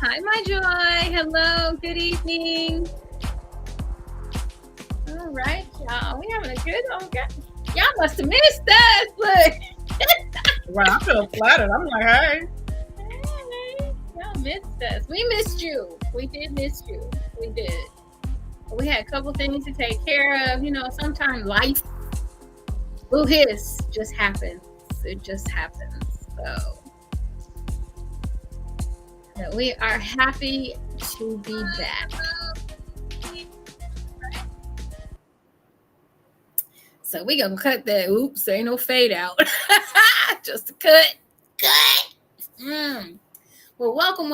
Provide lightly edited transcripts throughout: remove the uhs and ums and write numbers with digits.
Hi, my joy. Hello. Good evening. All right, y'all. We having a good one. Y'all must have missed us. Look. Well, I feel flattered. I'm like, hey. Hey, y'all missed us. We missed you. We did miss you. We did. We had a couple things to take care of. You know, sometimes life, just happens. It just happens. So we are happy to be back. So we gonna cut that. Oops, ain't no fade out. Just a cut. Well, welcome,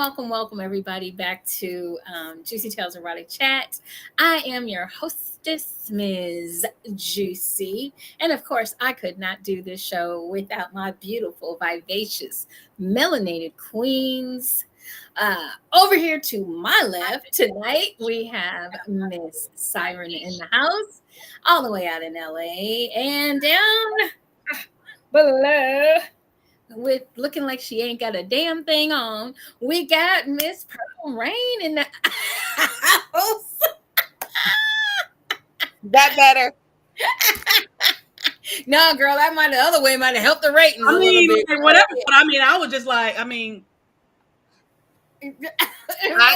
everybody, back to JewCee Tales Erotic Chat. I am your hostess, Ms. JewCee. And of course, I could not do this show without my beautiful, vivacious, melanated queens. Over here to my left tonight, we have Miss Siren in the house, all the way out in LA, and down below, with looking like she ain't got a damn thing on, we got Miss Purple Rain in the house. That better? No, girl, that the other way might have helped the ratings a little bit. Whatever. But I was just like, I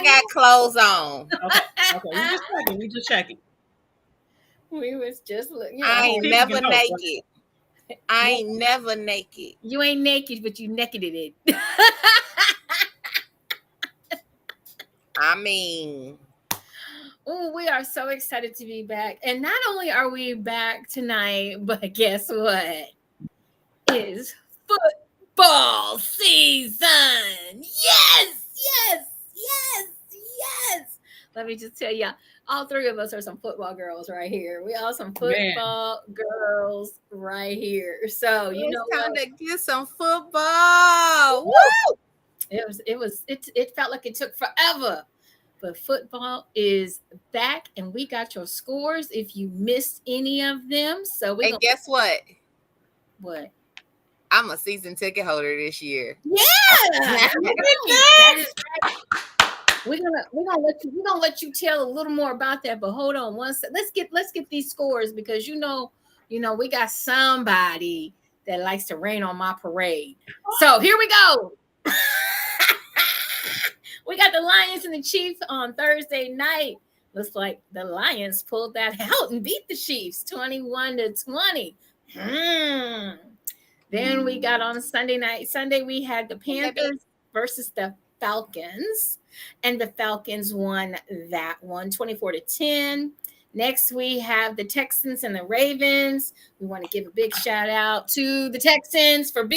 got clothes on. Okay. We just checking. We was just looking. I ain't never naked. I ain't never naked. You ain't naked, but you nakeded it. I mean, oh, we are so excited to be back. And not only are we back tonight, but guess what? It's football season. Yes. Let me just tell you, all three of us are some football girls right here. We are some football girls right here. So you know, time to get some football. Woo! It felt like it took forever, but football is back, and we got your scores if you missed any of them. So guess what? What? I'm a season ticket holder this year. Yeah, that is right. We're gonna let you tell a little more about that, but hold on one second. Let's get these scores, because you know we got somebody that likes to rain on my parade. So here we go. We got the Lions and the Chiefs on Thursday night. Looks like the Lions pulled that out and beat the Chiefs 21-20. Then we got on Sunday we had the Panthers versus the Falcons, and the Falcons won that one 24-10. Next, we have the Texans and the Ravens. We want to give a big shout out to the Texans for to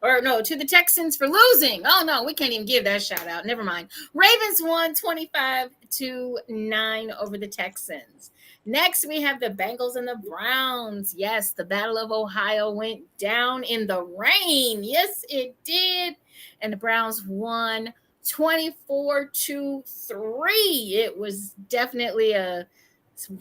the Texans for losing. Oh, no, we can't even give that shout out. Never mind. Ravens won 25-9 over the Texans. Next, we have the Bengals and the Browns. Yes, the Battle of Ohio went down in the rain. Yes, it did. And the Browns won 24-3. It was definitely a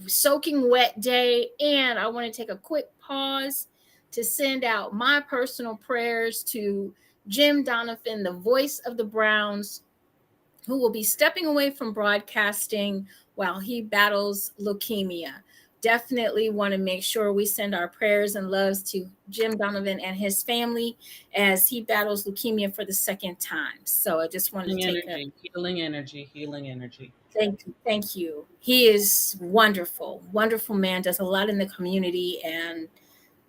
soaking wet day. And I want to take a quick pause to send out my personal prayers to Jim Donovan, the voice of the Browns, who will be stepping away from broadcasting while he battles leukemia. Definitely want to make sure we send our prayers and loves to Jim Donovan and his family as he battles leukemia for the second time. So I just wanted to take healing energy. Thank you. He is wonderful man, does a lot in the community, and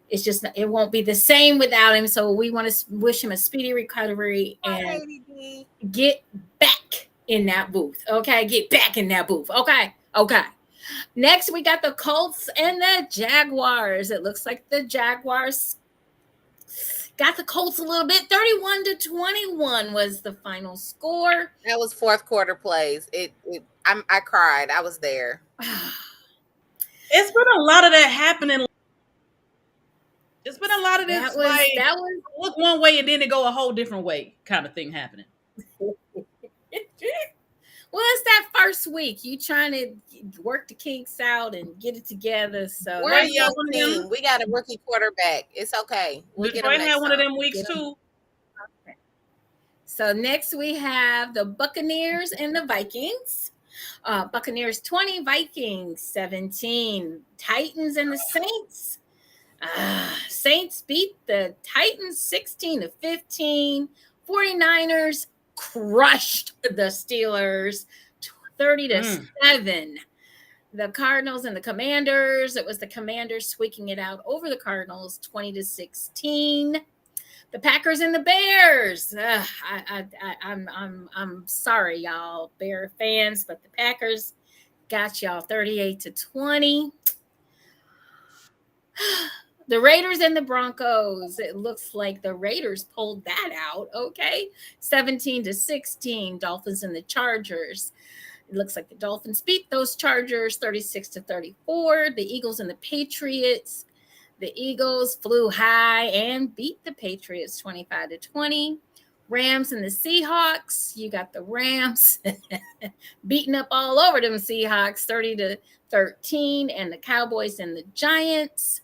it won't be the same without him. So we want to wish him a speedy recovery and get back in that booth. Okay. Get back in that booth. Okay. Next, we got the Colts and the Jaguars. It looks like the Jaguars got the Colts a little bit. 31-21 was the final score. That was fourth quarter plays. I cried. I was there. It's been a lot of that happening. It's been a lot of this. That was look one way and then it go a whole different way kind of thing happening. Well, it's that first week. You trying to work the kinks out and get it together. So we're a young team. We got a rookie quarterback. It's okay. Detroit had one of them weeks too. So next we have the Buccaneers and the Vikings. Buccaneers 20, Vikings 17. Titans and the Saints. Saints beat the Titans 16-15. 49ers crushed the Steelers 30-7. The Cardinals and the Commanders. It was the Commanders squeaking it out over the Cardinals 20-16. The Packers and the Bears. I'm sorry, y'all, Bear fans, but the Packers got y'all 38-20. The Raiders and the Broncos. It looks like the Raiders pulled that out. Okay, 17-16. Dolphins and the Chargers. It looks like the Dolphins beat those Chargers 36-34. The Eagles and the Patriots. The Eagles flew high and beat the Patriots 25-20. Rams and the Seahawks. You got the Rams beating up all over them Seahawks 30-13. And the Cowboys and the Giants.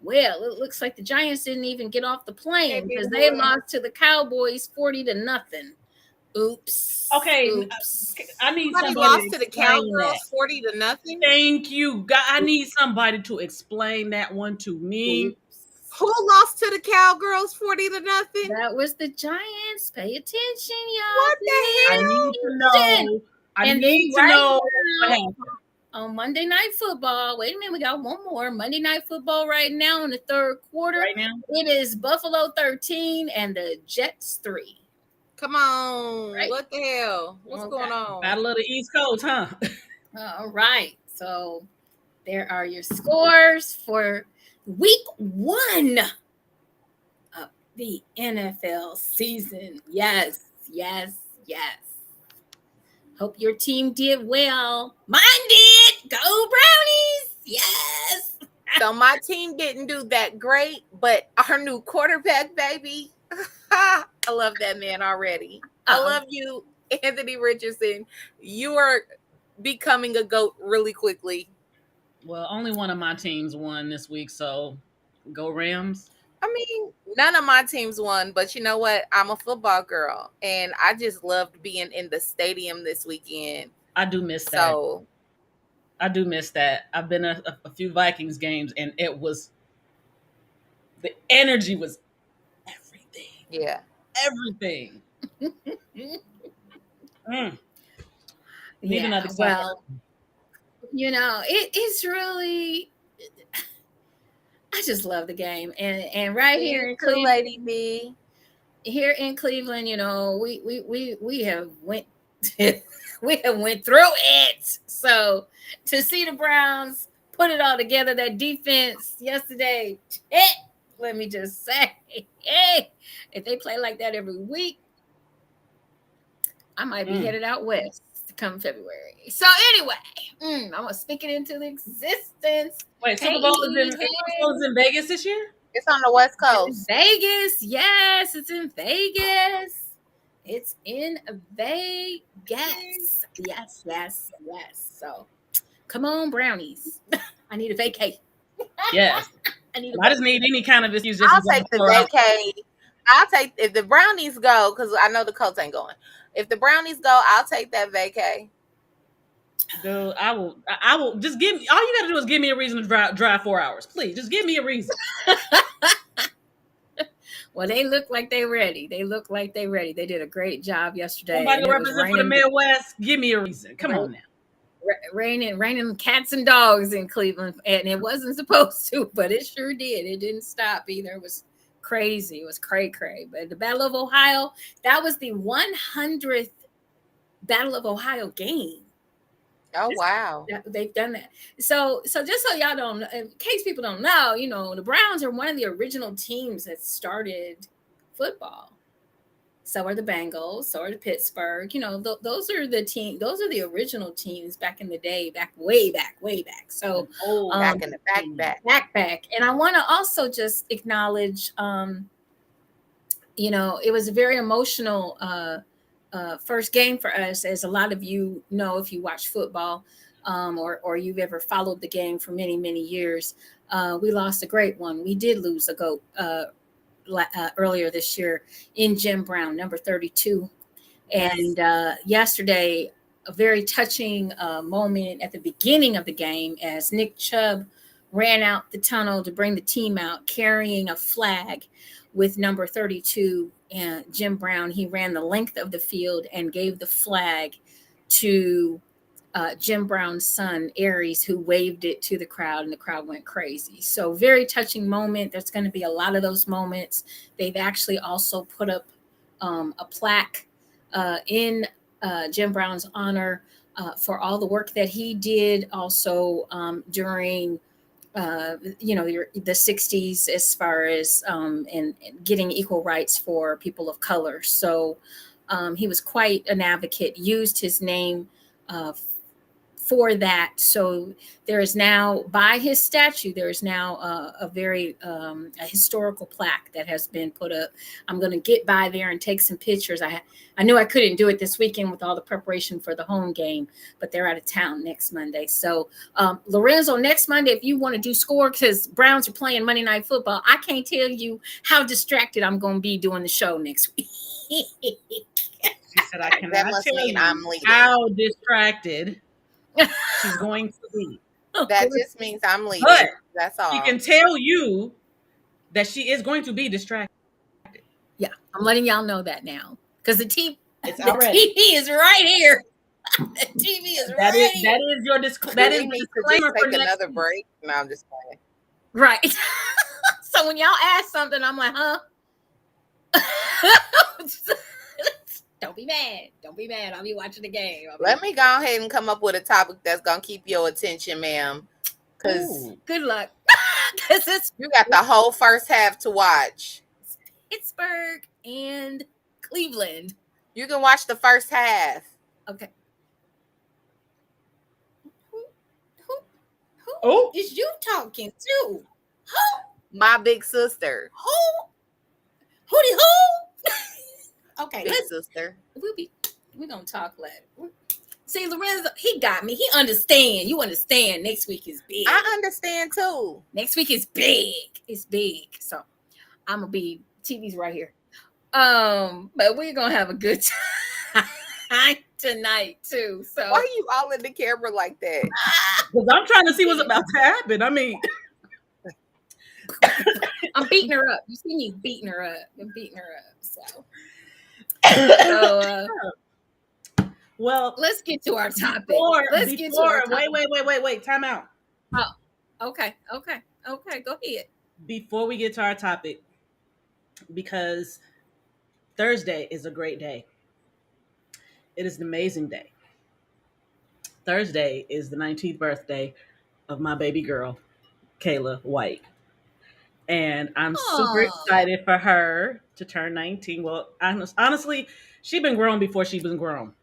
Well, it looks like the Giants didn't even get off the plane because they lost to the Cowboys 40-0. Oops. Okay. Oops. I need somebody lost to the Cowgirls 40-0. Thank you. I need somebody to explain that one to me. Oops. Who lost to the Cowgirls 40-0? That was the Giants. Pay attention, y'all. What the hell? I need to know. I need to know what happened. On Monday Night Football. Wait a minute, we got one more. Monday Night Football right now in the third quarter. Right now? It is Buffalo 13 and the Jets 3. Come on. Right? What the hell? What's going on? Battle of the East Coast, huh? All right. So there are your scores for week 1 of the NFL season. Yes, yes, yes. Hope your team did well. Mine did. Go Brownies. Yes. So my team didn't do that great, but our new quarterback, baby. I love that man already. I love you, Anthony Richardson. You are becoming a GOAT really quickly. Well, only one of my teams won this week, so go Rams. I mean, none of my teams won, but you know what? I'm a football girl, and I just loved being in the stadium this weekend. I do miss that. So I do miss that. I've been a few Vikings games, and it was the energy was everything. Yeah, everything. Yeah. Well, you know, it's really. I just love the game, and right here in Cleveland, Lady B. Here in Cleveland, you know, we have went we have went through it. So to see the Browns put it all together, that defense yesterday, let me just say, hey, if they play like that every week, I might be headed out west come February. So anyway, I'm gonna speak it into existence. Wait, Super Bowl is in Vegas this year? It's on the West Coast. Vegas, yes, it's in Vegas. It's in Vegas. Yes. So, come on, Brownies. I need a vacay. Yes. I just need any kind of excuse. I'll take the vacay. I'll take if the Brownies go because I know the Colts ain't going. If the Brownies go, I'll take that vacay. Dude, I will just give me. All you got to do is give me a reason to drive 4 hours, please. Just give me a reason. Well, they look like they're ready. They did a great job yesterday. Somebody represent for the Midwest. Give me a reason. Come on now. Raining cats and dogs in Cleveland, and it wasn't supposed to, but it sure did. It didn't stop either. It was crazy. It was cray. But the Battle of Ohio, that was the 100th Battle of Ohio game. Oh, wow. They've done that. So just so y'all don't, in case people don't know, you know, the Browns are one of the original teams that started football. So are the Bengals, so are the Pittsburgh. You know, those are the original teams back in the day, way back. So back in the back. And I want to also just acknowledge, you know, it was a very emotional first game for us, as a lot of you know if you watch football or you've ever followed the game for many years. We lost a great one. We did lose a GOAT earlier this year in Jim Brown, number 32. And yesterday, a very touching moment at the beginning of the game as Nick Chubb ran out the tunnel to bring the team out carrying a flag with number 32 and Jim Brown. He ran the length of the field and gave the flag to Jim Brown's son, Aries, who waved it to the crowd, and the crowd went crazy. So very touching moment. There's going to be a lot of those moments. They've actually also put up a plaque in Jim Brown's honor for all the work that he did also during the 60s as far as in getting equal rights for people of color. So he was quite an advocate, used his name for that. So there is now, by his statue, there is now a very a historical plaque that has been put up. I'm going to get by there and take some pictures. I knew I couldn't do it this weekend with all the preparation for the home game, but they're out of town next Monday. So Lorenzo, next Monday, if you want to do score, because Browns are playing Monday Night Football, I can't tell you how distracted I'm going to be doing the show next week. She said, I cannot tell you how distracted she's going to be. That just means I'm leaving. But that's all. She can tell you that she is going to be distracted. Yeah, I'm letting y'all know that now. Because the TV is right here. The TV is right here. That is your disclaimer. That is disclaimer for another break. No, I'm just playing. Right. So when y'all ask something, I'm like, huh? Don't be mad. Don't be mad. I'll be watching the game. Let me go ahead and come up with a topic that's going to keep your attention, ma'am. Because good luck. You got the whole first half to watch. Pittsburgh and Cleveland. You can watch the first half. Okay. Who is you talking to? Who? My big sister. Who? Okay, big sister. We're gonna talk later. See, Lorenzo, he got me. He understand. You understand. Next week is big. I understand too. Next week is big. It's big. So I'm gonna be TV's right here. But we're gonna have a good time tonight too. So why are you all in the camera like that? Because I'm trying to see what's about to happen. I mean, I'm beating her up. You see me beating her up. I'm beating her up. So well, let's get to our topic. Wait. Time out. Oh, okay. Go ahead. Before we get to our topic, because Thursday is a great day. It is an amazing day. Thursday is the 19th birthday of my baby girl, Kayla White. And I'm super excited for her to turn 19. Well, honestly, she's been grown before she's been grown.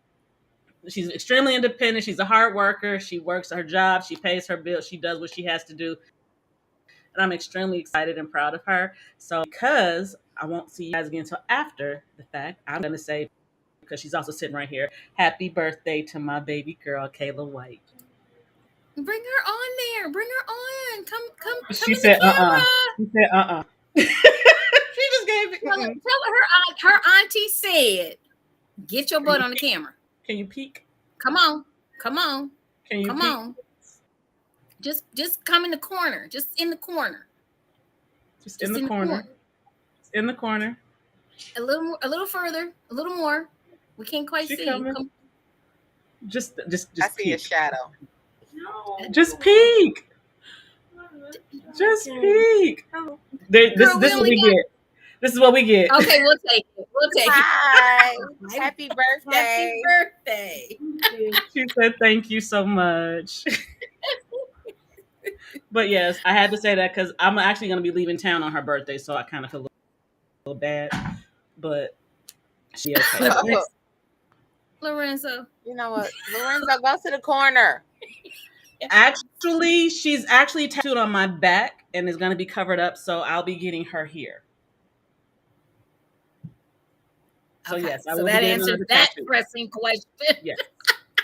She's extremely independent. She's a hard worker. She works her job. She pays her bills. She does what she has to do. And I'm extremely excited and proud of her. So because I won't see you guys again until after the fact, I'm going to say, because she's also sitting right here, happy birthday to my baby girl, Kayla White. Bring her on there. Bring her on. Come. She said, She said, She just gave it. Tell her auntie said, get your butt on the camera. Can you peek? Come on. Can you come peek? on. Just come in the corner. Just in the corner. Just in the corner. In the corner. A little further. A little more. We can't quite see. Come. Just I see peek. a shadow. No. Just peek. Just peek. This is what we get. This is what we get. Okay, we'll take it. Hi. Happy birthday. Happy birthday. She said thank you so much. But yes, I had to say that because I'm actually going to be leaving town on her birthday, so I kind of feel a little bad. But she okay. Lorenzo. You know what? Lorenzo, go to the corner. Actually, she's actually tattooed on my back and is going to be covered up, so I'll be getting her here. So okay. Yes, I so will that be answers that pressing question. Yes.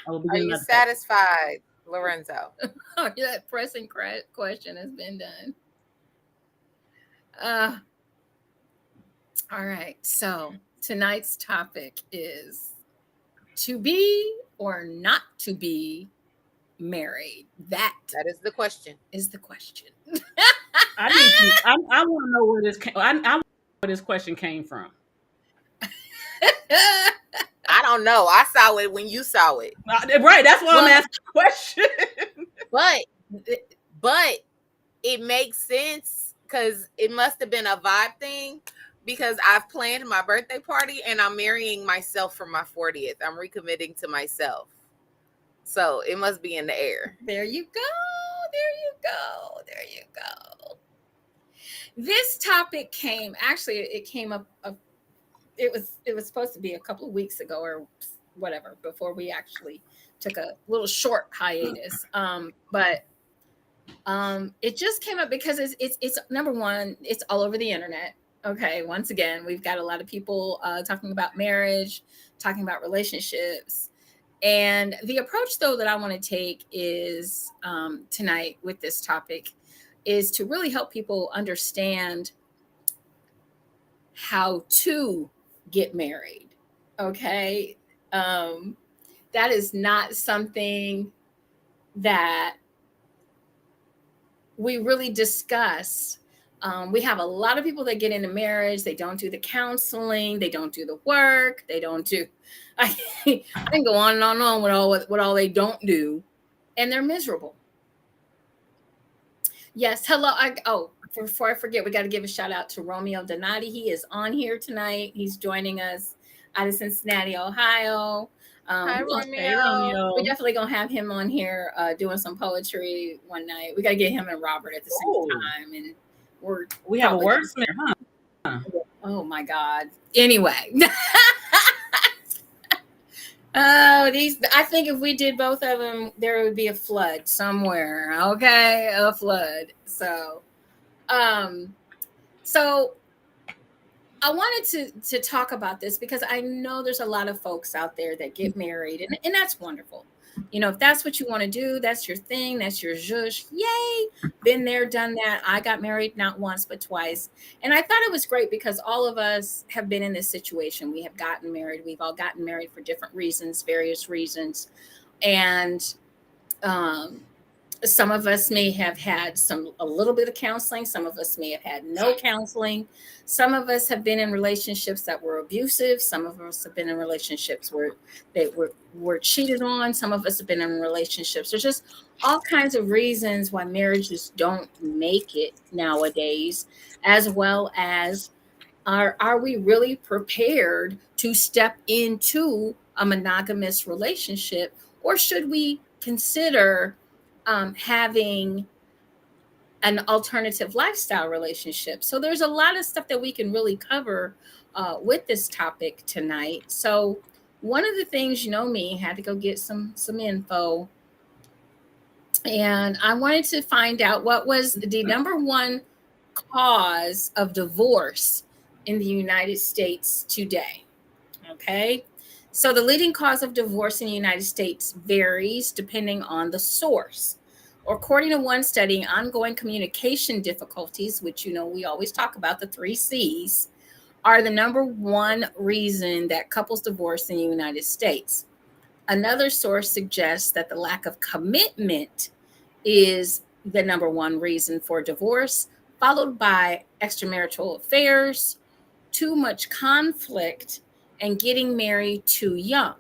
I will be Are you satisfied, Lorenzo? That pressing question has been done. All right. So tonight's topic is to be or not to be married. That That is the question. is the question. I need to. I want to know where this. I want to know where this question came from. I don't know. I saw it when you saw it. Right. That's why I'm Well, asking the question. But but it makes sense because it must have been a vibe thing, because I've planned my birthday party and I'm marrying myself for my 40th. I'm recommitting to myself. So it must be in the air. there you go. There you go. There you go. This topic it came up it was supposed to be a couple of weeks ago or whatever, before we actually took a little short hiatus. But it just came up because it's number one, it's all over the internet. Okay, once again, we've got a lot of people talking about marriage, talking about relationships. And the approach, though, that I want to take is tonight with this topic is to really help people understand how to get married. Okay. That is not something that we really discuss. We have a lot of people that get into marriage. They don't do the counseling. They don't do the work. They don't do. I can go on and on with all they don't do, and they're miserable. Yes. Hello. Before I forget, we got to give a shout out to Romeo Donati. He is on here tonight. He's joining us out of Cincinnati, Ohio. Hi, Hey, Romeo. We Romeo. definitely gonna have him on here doing some poetry one night. We gotta get him and Robert at the same Oh, time, and we're we have a probably wordsmith, huh? oh my god. Anyway, oh these. I think if we did both of them, there would be a flood somewhere. Okay, a flood. Um, so I wanted to talk about this because I know there's a lot of folks out there that get married, and that's wonderful. You know, if that's what you want to do, that's your thing, that's your zhush. Yay! Been there, done that. I got married not once but twice, and I thought it was great because all of us have been in this situation. We have gotten married. We've all gotten married for different reasons, various reasons, and um, some of us may have had a little bit of counseling. Some of us may have had no counseling. Some of us have been in relationships that were abusive. Some of us have been in relationships where they were cheated on. Some of us have been in relationships. There's just all kinds of reasons why marriages don't make it nowadays, as well as are we really prepared to step into a monogamous relationship, or should we consider having an alternative lifestyle relationship? So there's a lot of stuff that we can really cover with this topic tonight. So one of the things, me, had to go get some info, and I wanted to find out what was the number one cause of divorce in the United States today. Okay. So the leading cause of divorce in the United States varies depending on the source. According to one study, ongoing communication difficulties, which we always talk about, the 3 C's, are the number one reason that couples divorce in the United States. Another source suggests that the lack of commitment is the number one reason for divorce, followed by extramarital affairs, too much conflict, and getting married too young.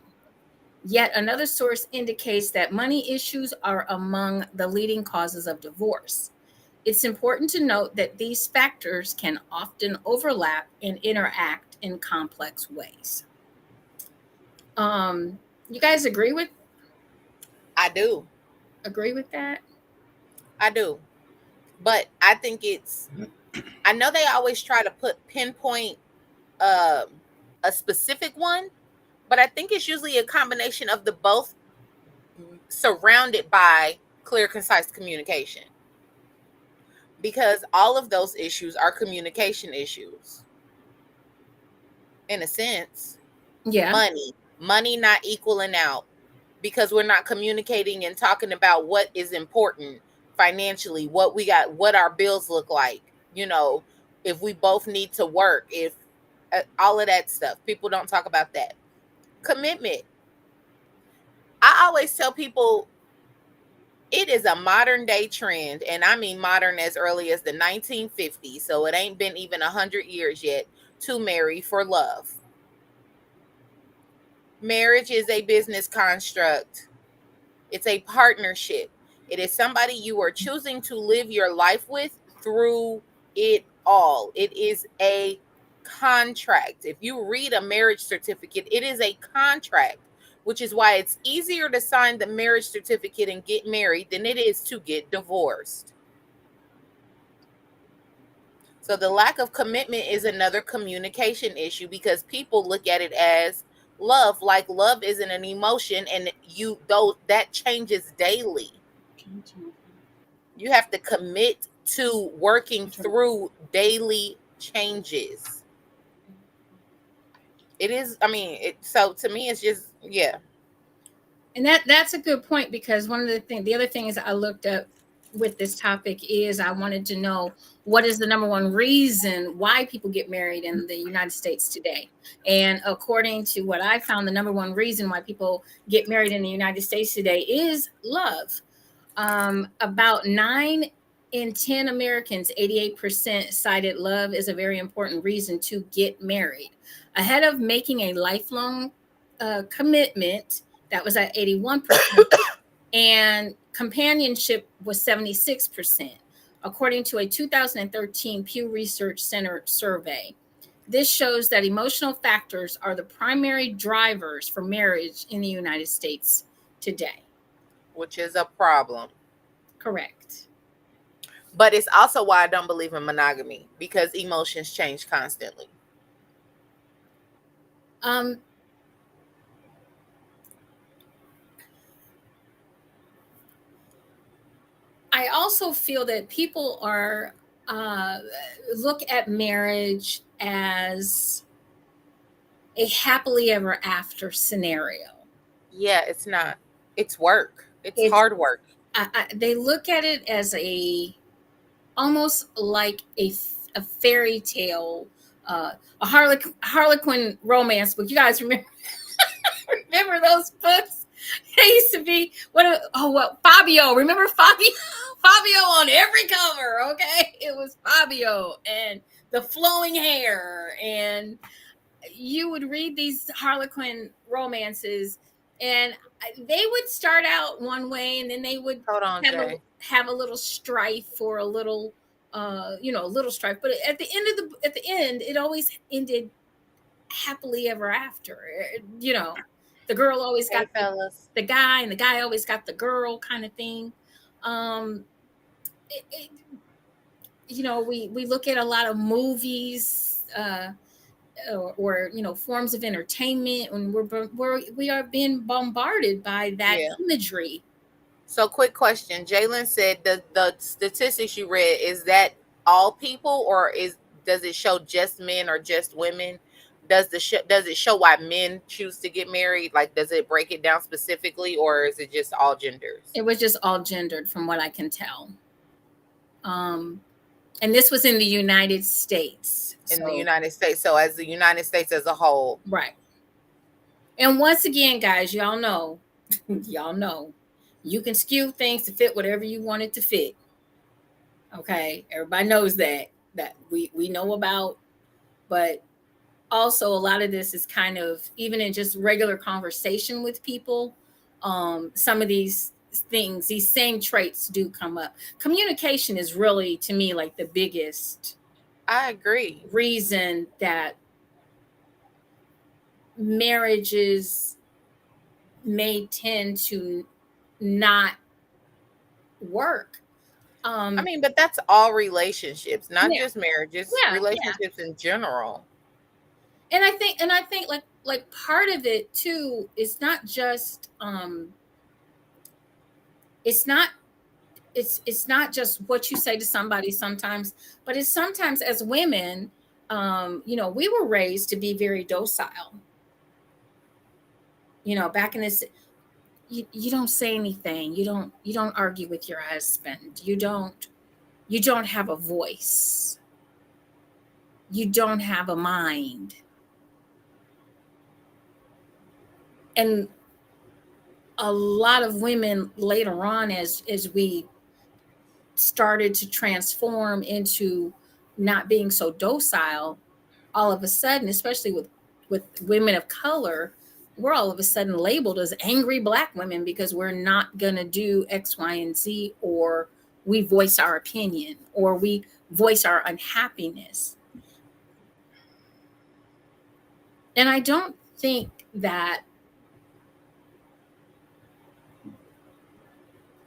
Yet another source indicates that money issues are among the leading causes of divorce. It's important to note that these factors can often overlap and interact in complex ways. You guys I do. agree with that? I do. But I think I know they always try to pinpoint um a specific one, but I think it's usually a combination of the both, surrounded by clear, concise communication. Because all of those issues are communication issues. In a sense, Yeah. money not equaling out because we're not communicating and talking about what is important financially, what we got, what our bills look like. If we both need to work, if all of that stuff. People don't talk about that. Commitment. I always tell people it is a modern day trend, and I mean modern as early as the 1950s, so it ain't been even 100 years yet, to marry for love. Marriage is a business construct. It's a partnership. It is somebody you are choosing to live your life with through it all. It is a contract. If you read a marriage certificate, it is a contract, which is why it's easier to sign the marriage certificate and get married than it is to get divorced. So the lack of commitment is another communication issue because people look at it as love, like love isn't an emotion, and you though that changes daily. You have to commit to working through daily changes. It is, I mean, so to me it's just, yeah. And that's a good point, because one of the other things I looked up with this topic is I wanted to know what is the number one reason why people get married in the United States today. And according to what I found, the number one reason why people get married in the United States today is love. About 9 in 10 Americans, 88%, cited love as a very important reason to get married. Ahead of making a lifelong commitment, that was at 81%, and companionship was 76%, according to a 2013 Pew Research Center survey. This shows that emotional factors are the primary drivers for marriage in the United States today. Which is a problem. Correct. But it's also why I don't believe in monogamy, because emotions change constantly. I also feel that people are look at marriage as a happily ever after scenario. Yeah, it's not. It's work. It's hard work. They look at it as almost like a fairy tale, a Harlequin romance book. You guys remember remember those books? They used to be Fabio. Remember Fabio? Fabio on every cover. Okay, it was Fabio and the flowing hair, and you would read these Harlequin romances, and they would start out one way, and then they would have a little strife, or a little, a little strife. But at the end, it always ended happily ever after. The girl always got the guy, and the guy always got the girl, kind of thing. We look at a lot of movies, or forms of entertainment, and we are being bombarded by that imagery. So, quick question: Jalen said the statistics you read, is that all people, or does it show just men or just women? Does it show why men choose to get married? Like, does it break it down specifically, or is it just all genders? It was just all gendered, from what I can tell. And this was in the United States. The United States. So as the United States as a whole. Right. And once again, guys, y'all know, you can skew things to fit whatever you want it to fit. Okay. Everybody knows that we know about, but also a lot of this is kind of, even in just regular conversation with people, some of these things, these same traits do come up. Communication is really, to me, like the biggest, I agree, reason that marriages may tend to not work. I mean, but that's all relationships, not just marriages, relationships in general. And I think like part of it too is not just it's not just what you say to somebody sometimes, but it's sometimes, as women, we were raised to be very docile. Back in this, you don't say anything. You don't argue with your husband. You don't have a voice. You don't have a mind. And a lot of women later on, as we started to transform into not being so docile, all of a sudden, especially with women of color, we're all of a sudden labeled as angry black women because we're not going to do X, Y, and Z, or we voice our opinion, or we voice our unhappiness. And I don't think that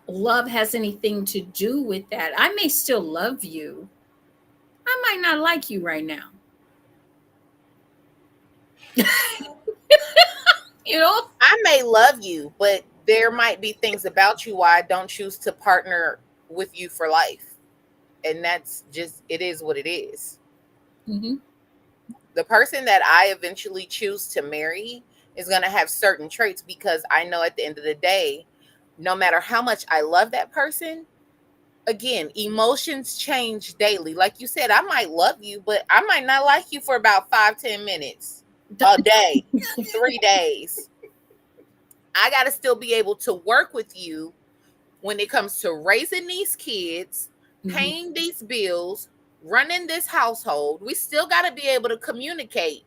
love has anything to do with that. I may still love you. I might not like you right now. You know? I may love you, but there might be things about you why I don't choose to partner with you for life. And that's just, it is what it is. Mm-hmm. The person that I eventually choose to marry is going to have certain traits, because I know at the end of the day, no matter how much I love that person, again, emotions change daily. Like you said, I might love you, but I might not like you for about 5-10 minutes, a day, 3 days. I got to still be able to work with you when it comes to raising these kids, Mm-hmm. paying these bills, running this household. We still got to be able to communicate.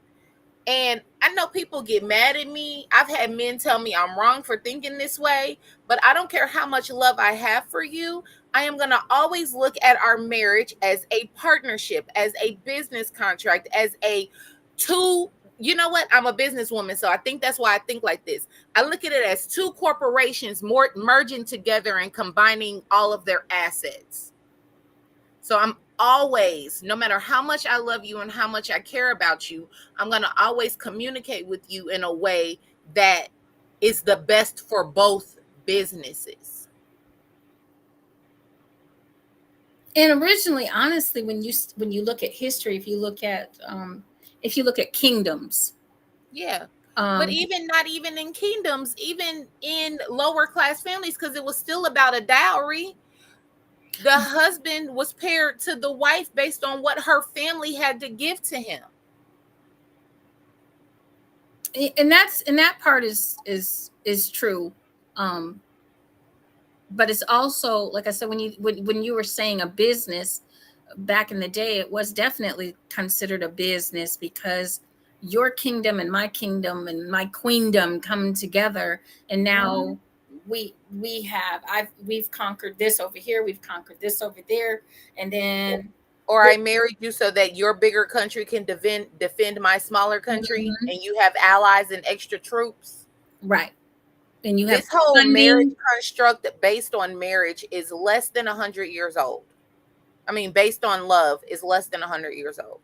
And I know people get mad at me. I've had men tell me I'm wrong for thinking this way, but I don't care how much love I have for you. I am going to always look at our marriage as a partnership, as a business contract, as a two. You know what? I'm a businesswoman, so I think that's why I think like this. I look at it as two corporations more merging together and combining all of their assets. So I'm always, no matter how much I love you and how much I care about you, I'm going to always communicate with you in a way that is the best for both businesses. And originally, honestly, when you look at history, if you look at kingdoms, Yeah. But um, even not even in kingdoms, even in lower class families, because it was still about a dowry. The husband was paired to the wife based on what her family had to give to him. and that part is true. Um, but it's also, like I said, when you were saying a business back in the day, it was definitely considered a business because your kingdom and my queendom come together, and Mhm. now we've conquered this over here, we've conquered this over there, and then Or I married you so that your bigger country can defend my smaller country, Mhm. and you have allies and extra troops. Right, and you have This whole marriage funding. construct based on marriage is less than 100 years old. I mean, based on love is less than 100 years old.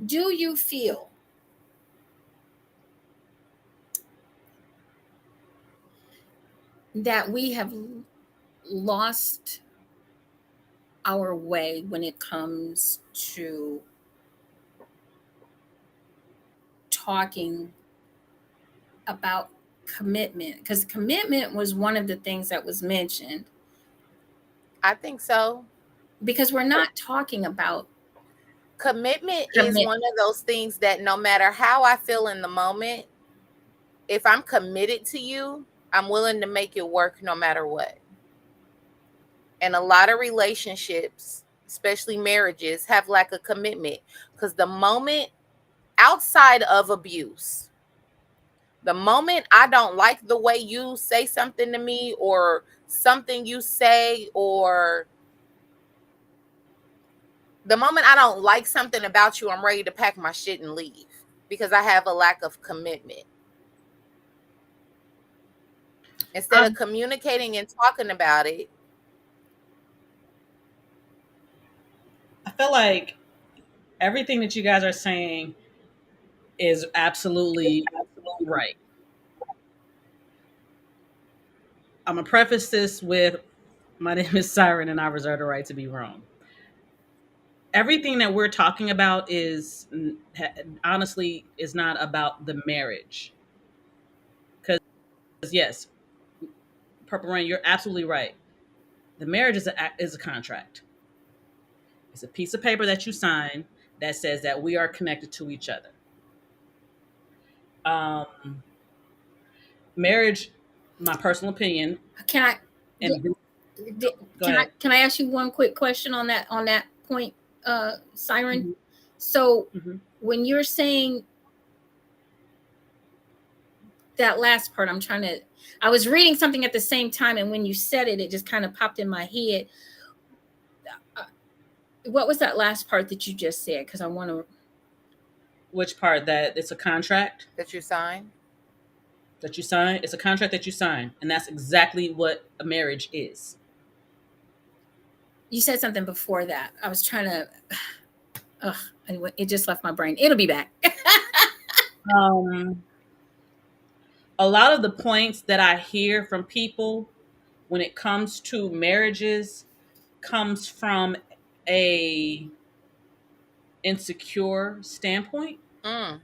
Do you feel that we have lost our way when it comes to talking about commitment? Because commitment was one of the things that was mentioned, I think so. because we're not talking about Commitment is commit. one of those things that no matter how I feel in the moment, if I'm committed to you, I'm willing to make it work no matter what. And a lot of relationships, especially marriages, have lack of commitment, because the moment outside of abuse, the moment I don't like the way you say something to me, or something you say, or the moment I don't like something about you, I'm ready to pack my shit and leave, because I have a lack of commitment. Instead of Um, communicating and talking about it, I feel like everything that you guys are saying is absolutely right. I'm gonna preface this with my name is Siren and I reserve the right to be wrong. Everything that we're talking about is honestly is not about the marriage. Because yes, Purple Rain, you're absolutely right. The marriage is a contract. It's a piece of paper that you sign that says that we are connected to each other. Marriage, my personal opinion, Can I and go can I ahead. can I ask you one quick question on that point, Siren? Mm-hmm. So Mm-hmm. when you're saying that last part, I was reading something at the same time, and when you said it, it just kind of popped in my head. What was that last part that you just said? Because I want to. Which part? That it's a contract That you sign? that you sign. It's a contract that you sign, and that's exactly what a marriage is. You said something before that. I was trying to. Ugh, anyway, it just left my brain. It'll be back. Um, a lot of the points that I hear from people when it comes to marriages comes from a insecure standpoint. Mm.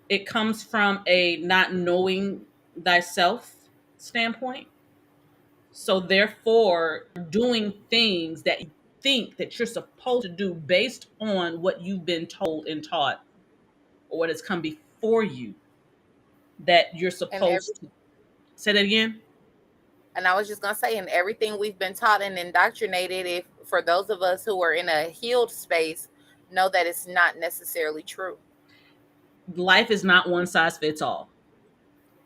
It comes from a not knowing thyself standpoint. So therefore, doing things that you think that you're supposed to do based on what you've been told and taught or what has come before you that you're And every supposed to say that again. and I was just gonna say, and everything we've been taught and indoctrinated, if for those of us who are in a healed space, know that it's not necessarily true. Life is not one size fits all.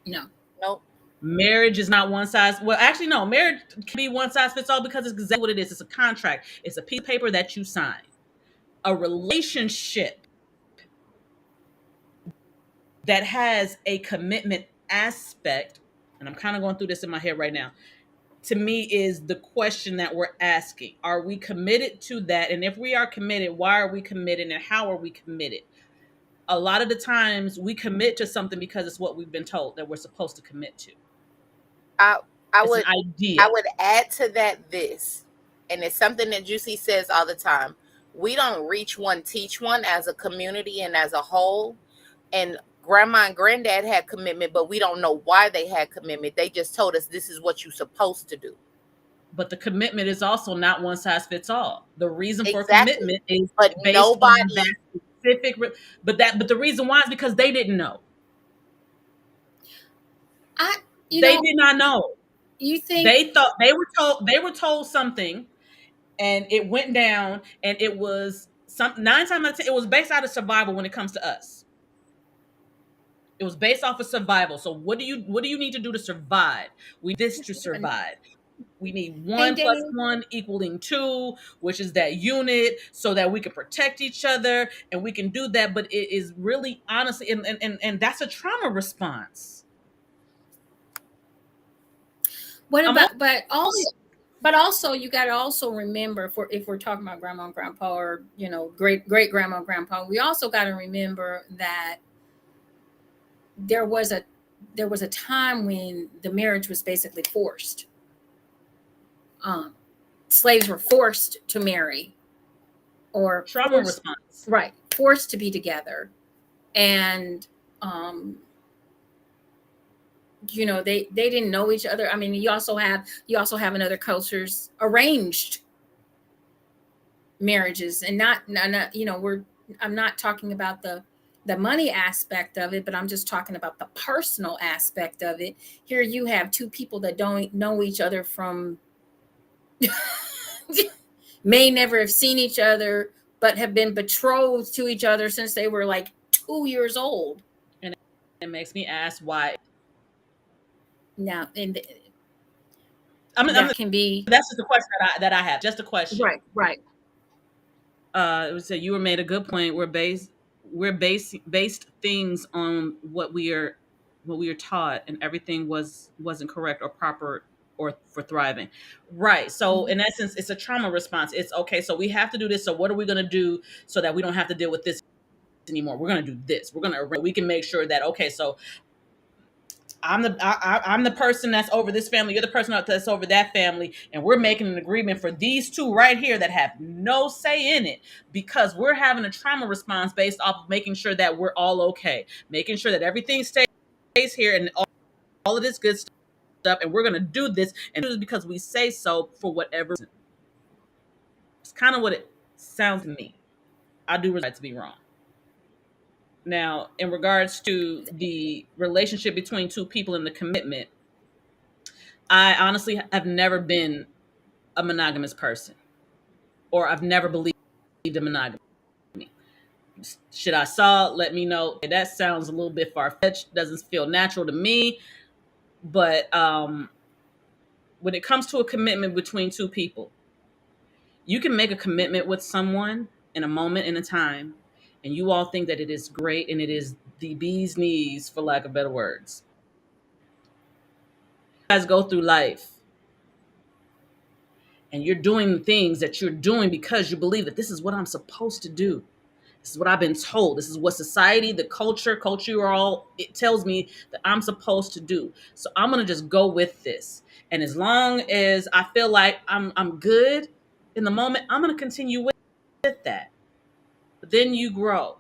No. Nope. Marriage is not one size. Well, actually, no. Marriage can be one size fits all because it's exactly what it is. It's a contract. It's a piece of paper that you sign. A relationship that has a commitment aspect, and I'm kind of going through this in my head right now, to me is the question that we're asking. Are we committed to that? And if we are committed, why are we committed and how are we committed? A lot of the times we commit to something because it's what we've been told that we're supposed to commit to. I I It's an would I idea. would add to that this, and it's something that JewCee says all the time. We don't reach one, teach one as a community and as a whole. And grandma and granddad had commitment, but we don't know why they had commitment. They just told us this is what you're supposed to do. But the commitment is also not one size fits all. The reason for Exactly. commitment is But based on nobody, that specific but the reason why is because they didn't know. I, you They know, did not know. you think They thought they were told something and it went down and it was some 9 times out of 10 it was based out of survival when it comes to us. It was based off of survival. So what do you need to do to survive? We need this to survive. We need hey one plus Dani, one equaling two, which is that unit, so that we can protect each other and we can do that. But it is really honestly, and that's a trauma response. what I'm about but also you got to also remember, for if we're talking about grandma and grandpa, or great grandma and grandpa, we also got to remember that there was a time when the marriage was basically forced. um, Slaves were forced to marry, or trauma response. forced to be together. And they didn't know each other. I mean, you also have in other cultures arranged marriages, and not I'm not talking about the money aspect of it, but I'm just talking about the personal aspect of it. Here you have two people that don't know each other from may never have seen each other, but have been betrothed to each other since they were like 2 years old. And it makes me ask why. Now, and I'm that can be that's just a question that I have. Just a question. right. It was you were made a good point. We're based things on what we are taught, and everything wasn't correct or proper or for thriving. Right. So Mhm. in essence, it's a trauma response. It's okay. So we have to do this. So what are we going to do so that we don't have to deal with this anymore? We're going to do this. We can make sure that okay. So I'm the person that's over this family. You're the person that's over that family, and we're making an agreement for these two right here that have no say in it because we're having a trauma response based off of making sure that we're all okay, making sure that everything stays here, and all of this good stuff. up, and we're going to do this, and do this because we say so for whatever reason. It's kind of what it sounds to me. I do realize to be wrong. Now, in regards to the relationship between two people and the commitment, I honestly have never been a monogamous person, or I've never believed in monogamy. Should I saw, let me know. That sounds a little bit far fetched. Doesn't feel natural to me. But when it comes to a commitment between two people, you can make a commitment with someone in a moment in a time, and you all think that it is great and it is the bee's knees, for lack of better words. You guys go through life and you're doing things that you're doing because you believe that this is what I'm supposed to do. This is what I've been told. This is what society, the culture it tells me that I'm supposed to do. So I'm gonna just go with this. And as long as I feel like I'm good in the moment, I'm gonna continue with that. But then you grow.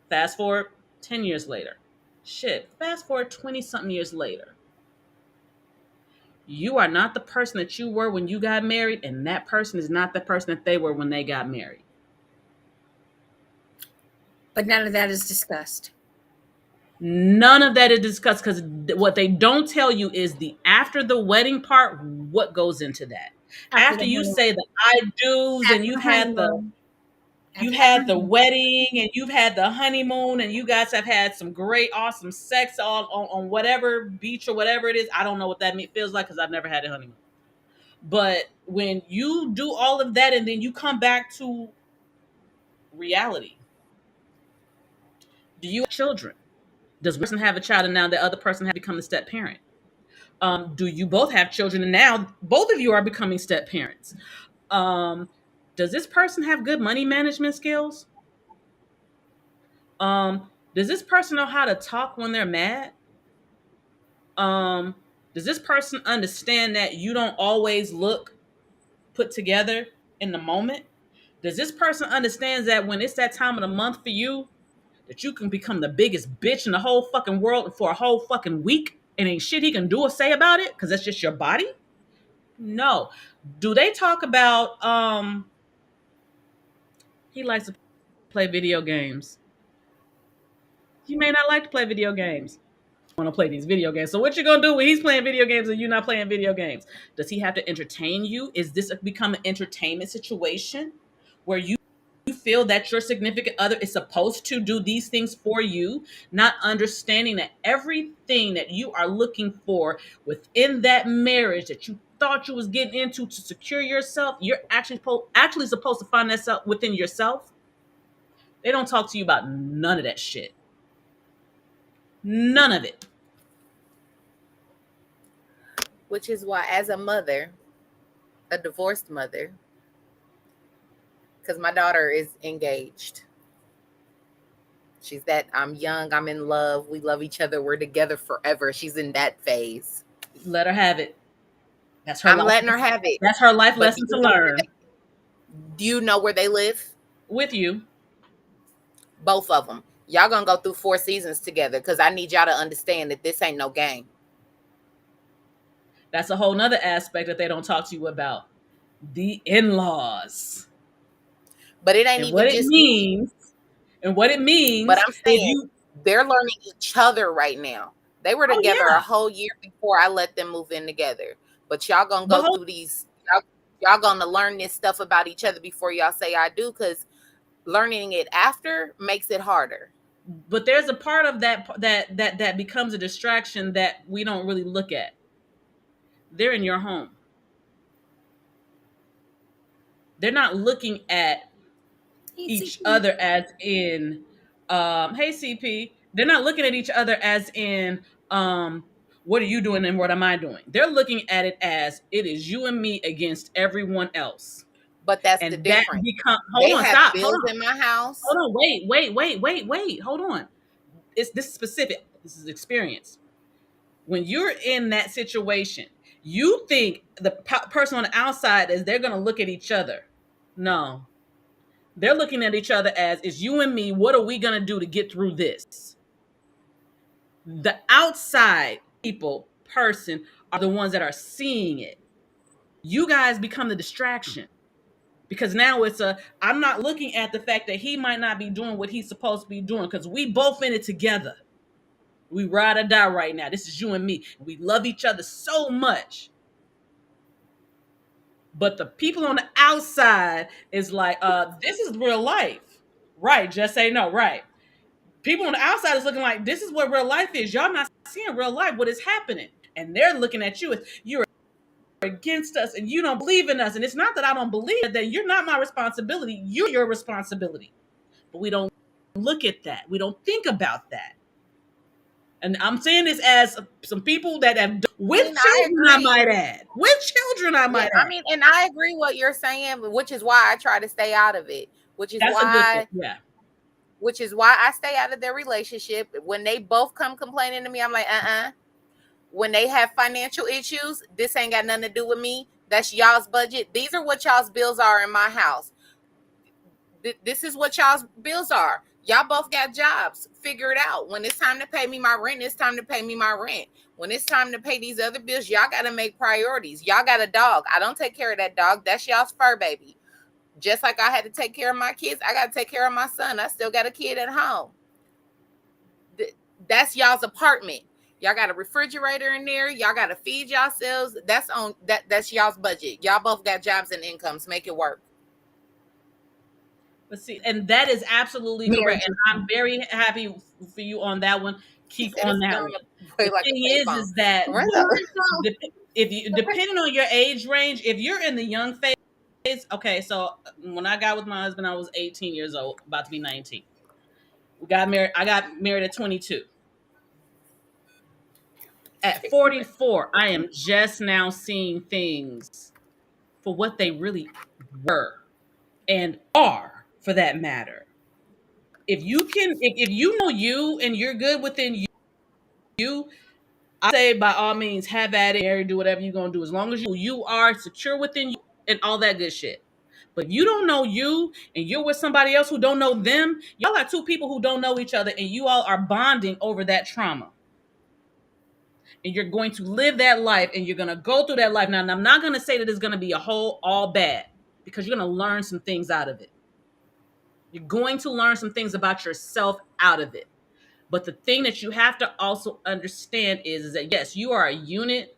Fast forward 10 years later. Shit, fast forward 20 something years later. You are not the person that you were when you got married, and that person is not the person that they were when they got married. But none of that is discussed. None of that is discussed, because what they don't tell you is the after the wedding part, what goes into that. After you say the I do's and you've had the wedding and you've had the honeymoon and you guys have had some great, awesome sex on whatever beach or whatever it is. I don't know what that feels like because I've never had a honeymoon. But when you do all of that and then you come back to reality, do you have children? Does one person have a child and now the other person has become the step parent? Do you both have children and now both of you are becoming step parents? Does this person have good money management skills? Does this person know how to talk when they're mad? Does this person understand that you don't always look put together in the moment? Does this person understand that when it's that time of the month for you, that you can become the biggest bitch in the whole fucking world for a whole fucking week and ain't shit he can do or say about it because that's just your body? No. Do they talk about he likes to play video games? You may not like to play video games. Want to play these video games. So what you gonna do when he's playing video games and you're not playing video games? Does he have to entertain you? Is this become an entertainment situation where you feel that your significant other is supposed to do these things for you, not understanding that everything that you are looking for within that marriage that you thought you was getting into to secure yourself, you're actually supposed to find that within yourself? They don't talk to you about none of that shit. None of it. Which is why, as a mother, a divorced mother, because my daughter is engaged. She's that I'm young, I'm in love, we love each other, we're together forever. She's in that phase. Let her have it. That's her. I'm letting her have it. That's her life lesson to learn. Do you know where they live? With you. Both of them. Y'all gonna go through 4 seasons together because I need y'all to understand that this ain't no game. That's a whole nother aspect that they don't talk to you about. The in-laws. But it ain't even what just it means. And what it means. But I'm saying they're learning each other right now. They were together a whole year before I let them move in together. But y'all gonna go through these. Y'all gonna learn this stuff about each other before y'all say I do, because learning it after makes it harder. But there's a part of that becomes a distraction that we don't really look at. They're in your home. They're not looking at each other as in, hey CP. They're not looking at each other as in, what are you doing and what am I doing? They're looking at it as it is you and me against everyone else. But that's the difference. Bills in my house. Hold on, wait. Hold on. This is specific. This is experience. When you're in that situation, you think the person on the outside is they're going to look at each other. No. They're looking at each other as, it's you and me. What are we going to do to get through this? The outside people person are the ones that are seeing it. You guys become the distraction. Because now I'm not looking at the fact that he might not be doing what he's supposed to be doing, because we both in it together. We ride or die right now. This is you and me. We love each other so much. But the people on the outside is like, this is real life. Right. Just say no. Right. People on the outside is looking like, this is what real life is. Y'all not seeing real life, what is happening. And they're looking at you as you're against us and you don't believe in us. And it's not that I don't believe that you're not my responsibility. You're your responsibility. But we don't look at that. We don't think about that. And I'm saying this as some people that have with children, I might add. With children, I might add. I mean, and I agree what you're saying, which is why I try to stay out of it. Which is why I stay out of their relationship. When they both come complaining to me, I'm like, When they have financial issues, this ain't got nothing to do with me. That's y'all's budget. These are what y'all's bills are in my house. This is what y'all's bills are. Y'all both got jobs. Figure it out. When it's time to pay me my rent, it's time to pay me my rent. When it's time to pay these other bills, y'all got to make priorities. Y'all got a dog. I don't take care of that dog. That's y'all's fur baby. Just like I had to take care of my kids, I got to take care of my son. I still got a kid at home. That's y'all's apartment. Y'all got a refrigerator in there. Y'all got to feed yourselves. That's y'all's budget. Y'all both got jobs and incomes. Make it work. Let's see. And that is absolutely correct. And I'm very happy for you on that one. Keep on that one. The thing is that if you, depending on your age range, if you're in the young phase, okay, so when I got with my husband, I was 18 years old, about to be 19. We got married. I got married at 22. At 44, I am just now seeing things for what they really were and are, for that matter. If you know you and you're good within you, I say by all means have at it, marry, do whatever you're gonna do, as long as you are secure within you and all that good shit. But if you don't know you and you're with somebody else who don't know them, y'all are two people who don't know each other, and you all are bonding over that trauma. And you're going to live that life, and you're going to go through that life. Now, and I'm not going to say that it's going to be all bad, because you're going to learn some things out of it. You're going to learn some things about yourself out of it. But the thing that you have to also understand is that, yes, you are a unit.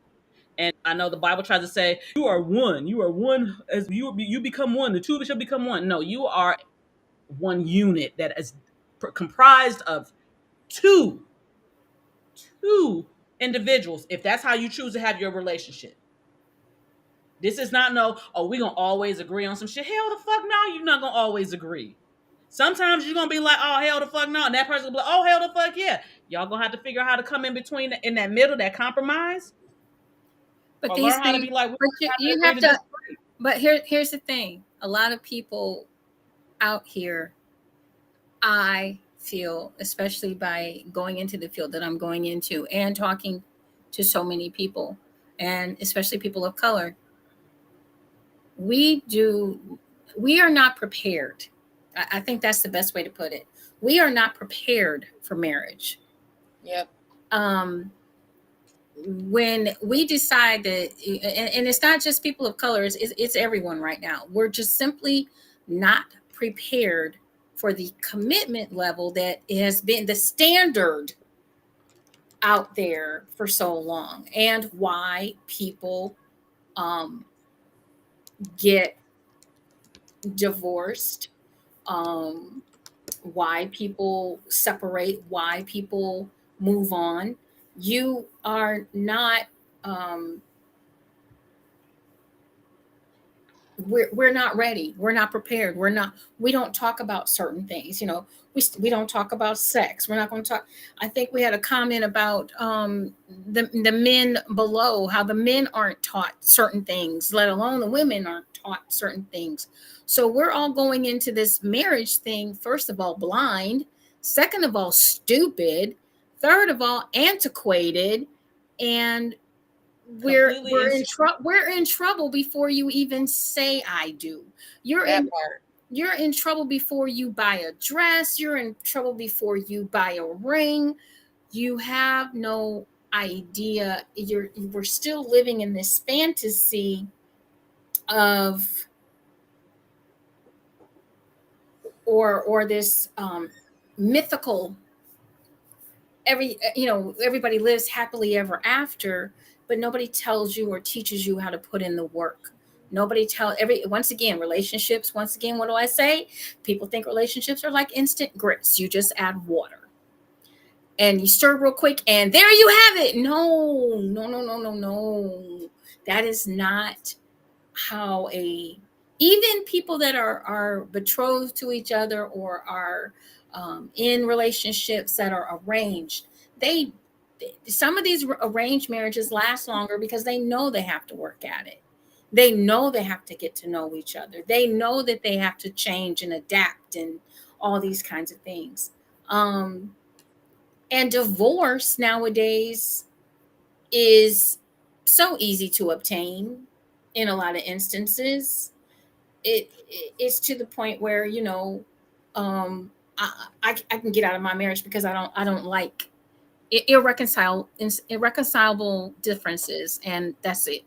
And I know the Bible tries to say, you are one. You are one as you become one. The two shall become one. No, you are one unit that is comprised of two individuals, if that's how you choose to have your relationship. This is not we're going to always agree on some shit. Hell the fuck no, you're not going to always agree. Sometimes you're going to be like, oh, hell the fuck no. And that person will be like, oh, hell the fuck yeah. Y'all going to have to figure out how to come in between, in that middle, that compromise. But these learn how to be like, you have to, but here's the thing. A lot of people out here, I feel, especially by going into the field that I'm going into and talking to so many people, and especially people of color, we are not prepared. I think that's the best way to put it. We are not prepared for marriage. Yep. When we decide that, and it's not just people of color, it's everyone right now. We're just simply not prepared for the commitment level that has been the standard out there for so long, and why people get divorced, why people separate, why people move on. You are not we're not ready, we're not prepared, we don't talk about certain things, we don't talk about sex. We're not going to talk. I think we had a comment about the men below, how the men aren't taught certain things, let alone the women aren't taught certain things. So we're all going into this marriage thing, first of all, blind, second of all, stupid, third of all, antiquated, and we're in trouble before you even say I do. You're in trouble before you buy a dress. You're in trouble before you buy a ring. You have no idea, we're still living in this fantasy of, or this mythical, everybody lives happily ever after, but nobody tells you or teaches you how to put in the work. Nobody once again, relationships, once again, what do I say? People think relationships are like instant grits. You just add water and you stir real quick and there you have it. No, no, no, no, no, no. That is not how even people that are betrothed to each other or are in relationships that are arranged, some of these arranged marriages last longer because they know they have to work at it. They know they have to get to know each other. They know that they have to change and adapt and all these kinds of things. And divorce nowadays is so easy to obtain in a lot of instances. It's to the point where I can get out of my marriage because I don't like irreconcilable differences, and that's it.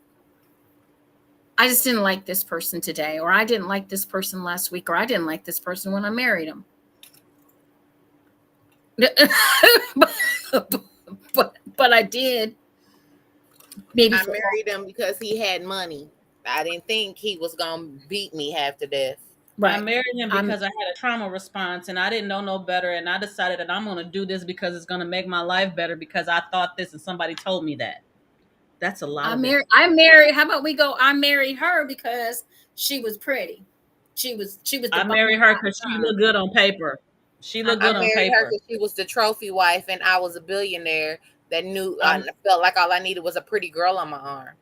I just didn't like this person today, or I didn't like this person last week, or I didn't like this person when I married him. but I did. Maybe I married him because he had money. I didn't think he was gonna beat me half to death. Right. I married him because I had a trauma response and I didn't know no better, and I decided that I'm going to do this because it's going to make my life better because I thought this and somebody told me that. That's a lot. I married. How about we go? I married her because she was pretty. She was. I married her because she looked good on paper. She looked good on paper. I married her because she was the trophy wife, and I was a billionaire that knew. I felt like all I needed was a pretty girl on my arm.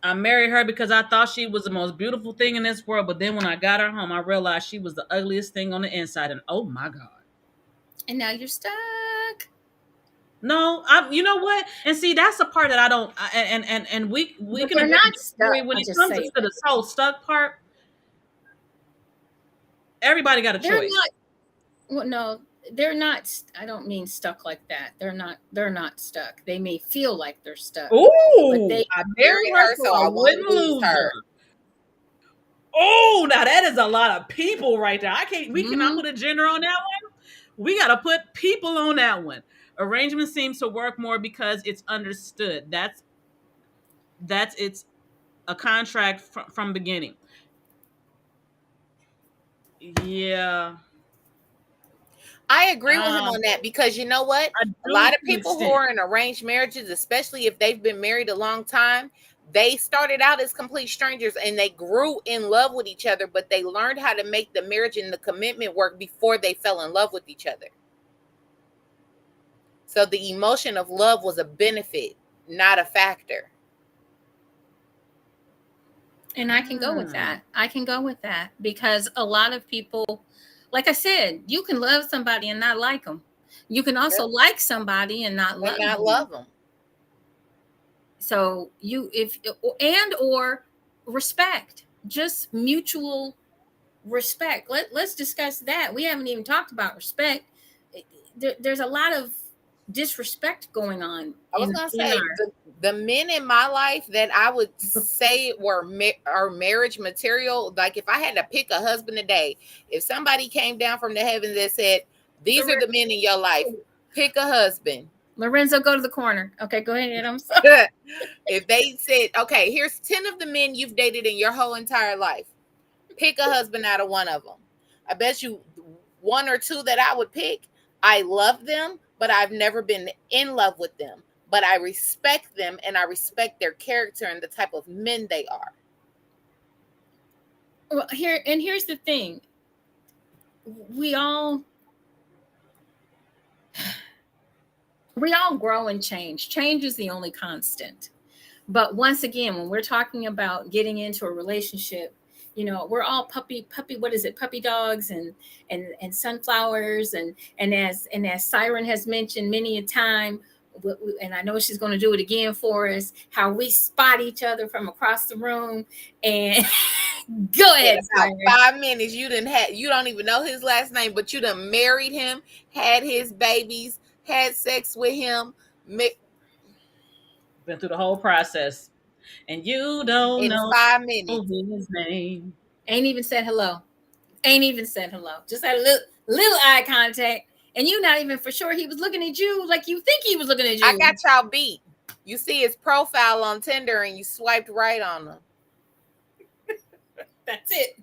I married her because I thought she was the most beautiful thing in this world. But then when I got her home, I realized she was the ugliest thing on the inside. And oh my God. And now you're stuck. No, you know what? And see, that's the part that I don't. And we can not stuck. When it comes to the whole stuck part, everybody got a choice. Well, no, they're not. I don't mean stuck like that. They're not stuck. They may feel like they're stuck. Ooh, I married her so I wouldn't lose her. Oh, now that is a lot of people right there. We cannot put a gender on that one. We got to put people on that one. Arrangement seems to work more because it's understood. That's it's a contract from beginning. Yeah. I agree with him on that because you know what? A lot of people who are in arranged marriages, especially if they've been married a long time, they started out as complete strangers and they grew in love with each other, but they learned how to make the marriage and the commitment work before they fell in love with each other. So the emotion of love was a benefit, not a factor. And I can go with that. I can go with that because a lot of people, like I said, you can love somebody and not like them. You can also like somebody and not love them. So or respect, just mutual respect. Let's discuss that. We haven't even talked about respect. There's a lot of disrespect going on. I was gonna say the men in my life that I would say are marriage material. Like if I had to pick a husband today, if somebody came down from the heavens that said, "These are the men in your life," pick a husband. Lorenzo, go to the corner. Okay, go ahead. I'm sorry. If they said, "Okay, here's 10 of the men you've dated in your whole entire life," pick a husband out of one of them. I bet you one or two that I would pick. I love them, but I've never been in love with them. But I respect them and I respect their character and the type of men they are. Well, here's the thing. We all grow and change. Change is the only constant. But once again, when we're talking about getting into a relationship, we're all puppy, what is it? Puppy dogs and sunflowers. And as Siren has mentioned many a time, and I know she's going to do it again for us, how we spot each other from across the room. And go ahead. About 5 minutes, you don't even know his last name, but you done married him, had his babies, had sex with him. Been through the whole process. And you don't In know 5 minutes. his name. Ain't even said hello. Ain't even said hello. Just had a little eye contact. And you not even for sure he was looking at you like you think he was looking at you. I got y'all beat. You see his profile on Tinder and you swiped right on him. That's it.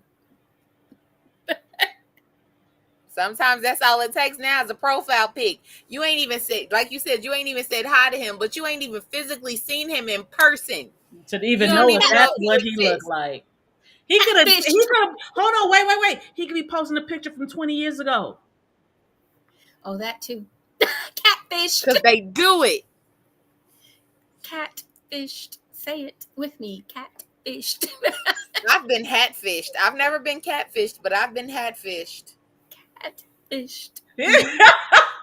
Sometimes that's all it takes now is a profile pic. You ain't even said, like you said, you ain't even said hi to him, but you ain't even physically seen him in person. To even know if that's what he looked like. He could have, hold on, wait. He could be posting a picture from 20 years ago. Oh, that too. Catfished. Because they do it. Catfished. Say it with me. Catfished. I've been hatfished. I've never been catfished, but I've been hatfished. Catfished.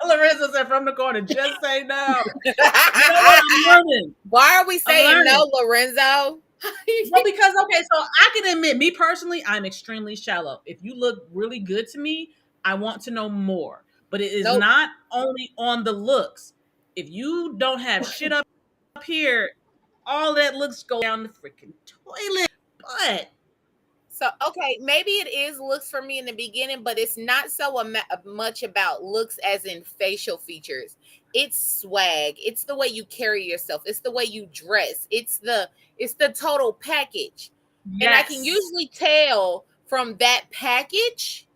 Lorenzo said from the corner, just say no. You know what? I'm learning. Why are we saying no, Lorenzo? Well, because, okay, so I can admit, me personally, I'm extremely shallow. If you look really good to me, I want to know more. But it is not only on the looks. If you don't have shit up here, all that looks go down the freaking toilet. But so, okay, maybe it is looks for me in the beginning, but it's not so much about looks as in facial features. It's swag. It's the way you carry yourself. It's the way you dress. It's the total package. Yes. And I can usually tell from that package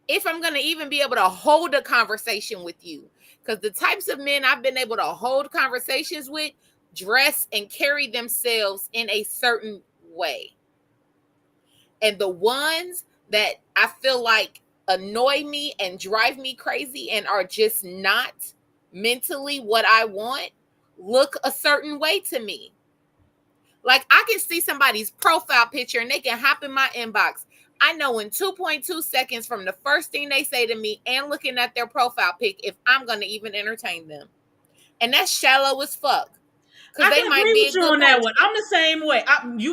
if I'm going to even be able to hold a conversation with you. Because the types of men I've been able to hold conversations with dress and carry themselves in a certain way. And the ones that I feel like annoy me and drive me crazy and are just not mentally what I want look a certain way to me. Like I can see somebody's profile picture and they can hop in my inbox. I know in 2.2 seconds from the first thing they say to me and looking at their profile pic if I'm going to even entertain them. And that's shallow as fuck. I can agree with you on that one. I'm the same way.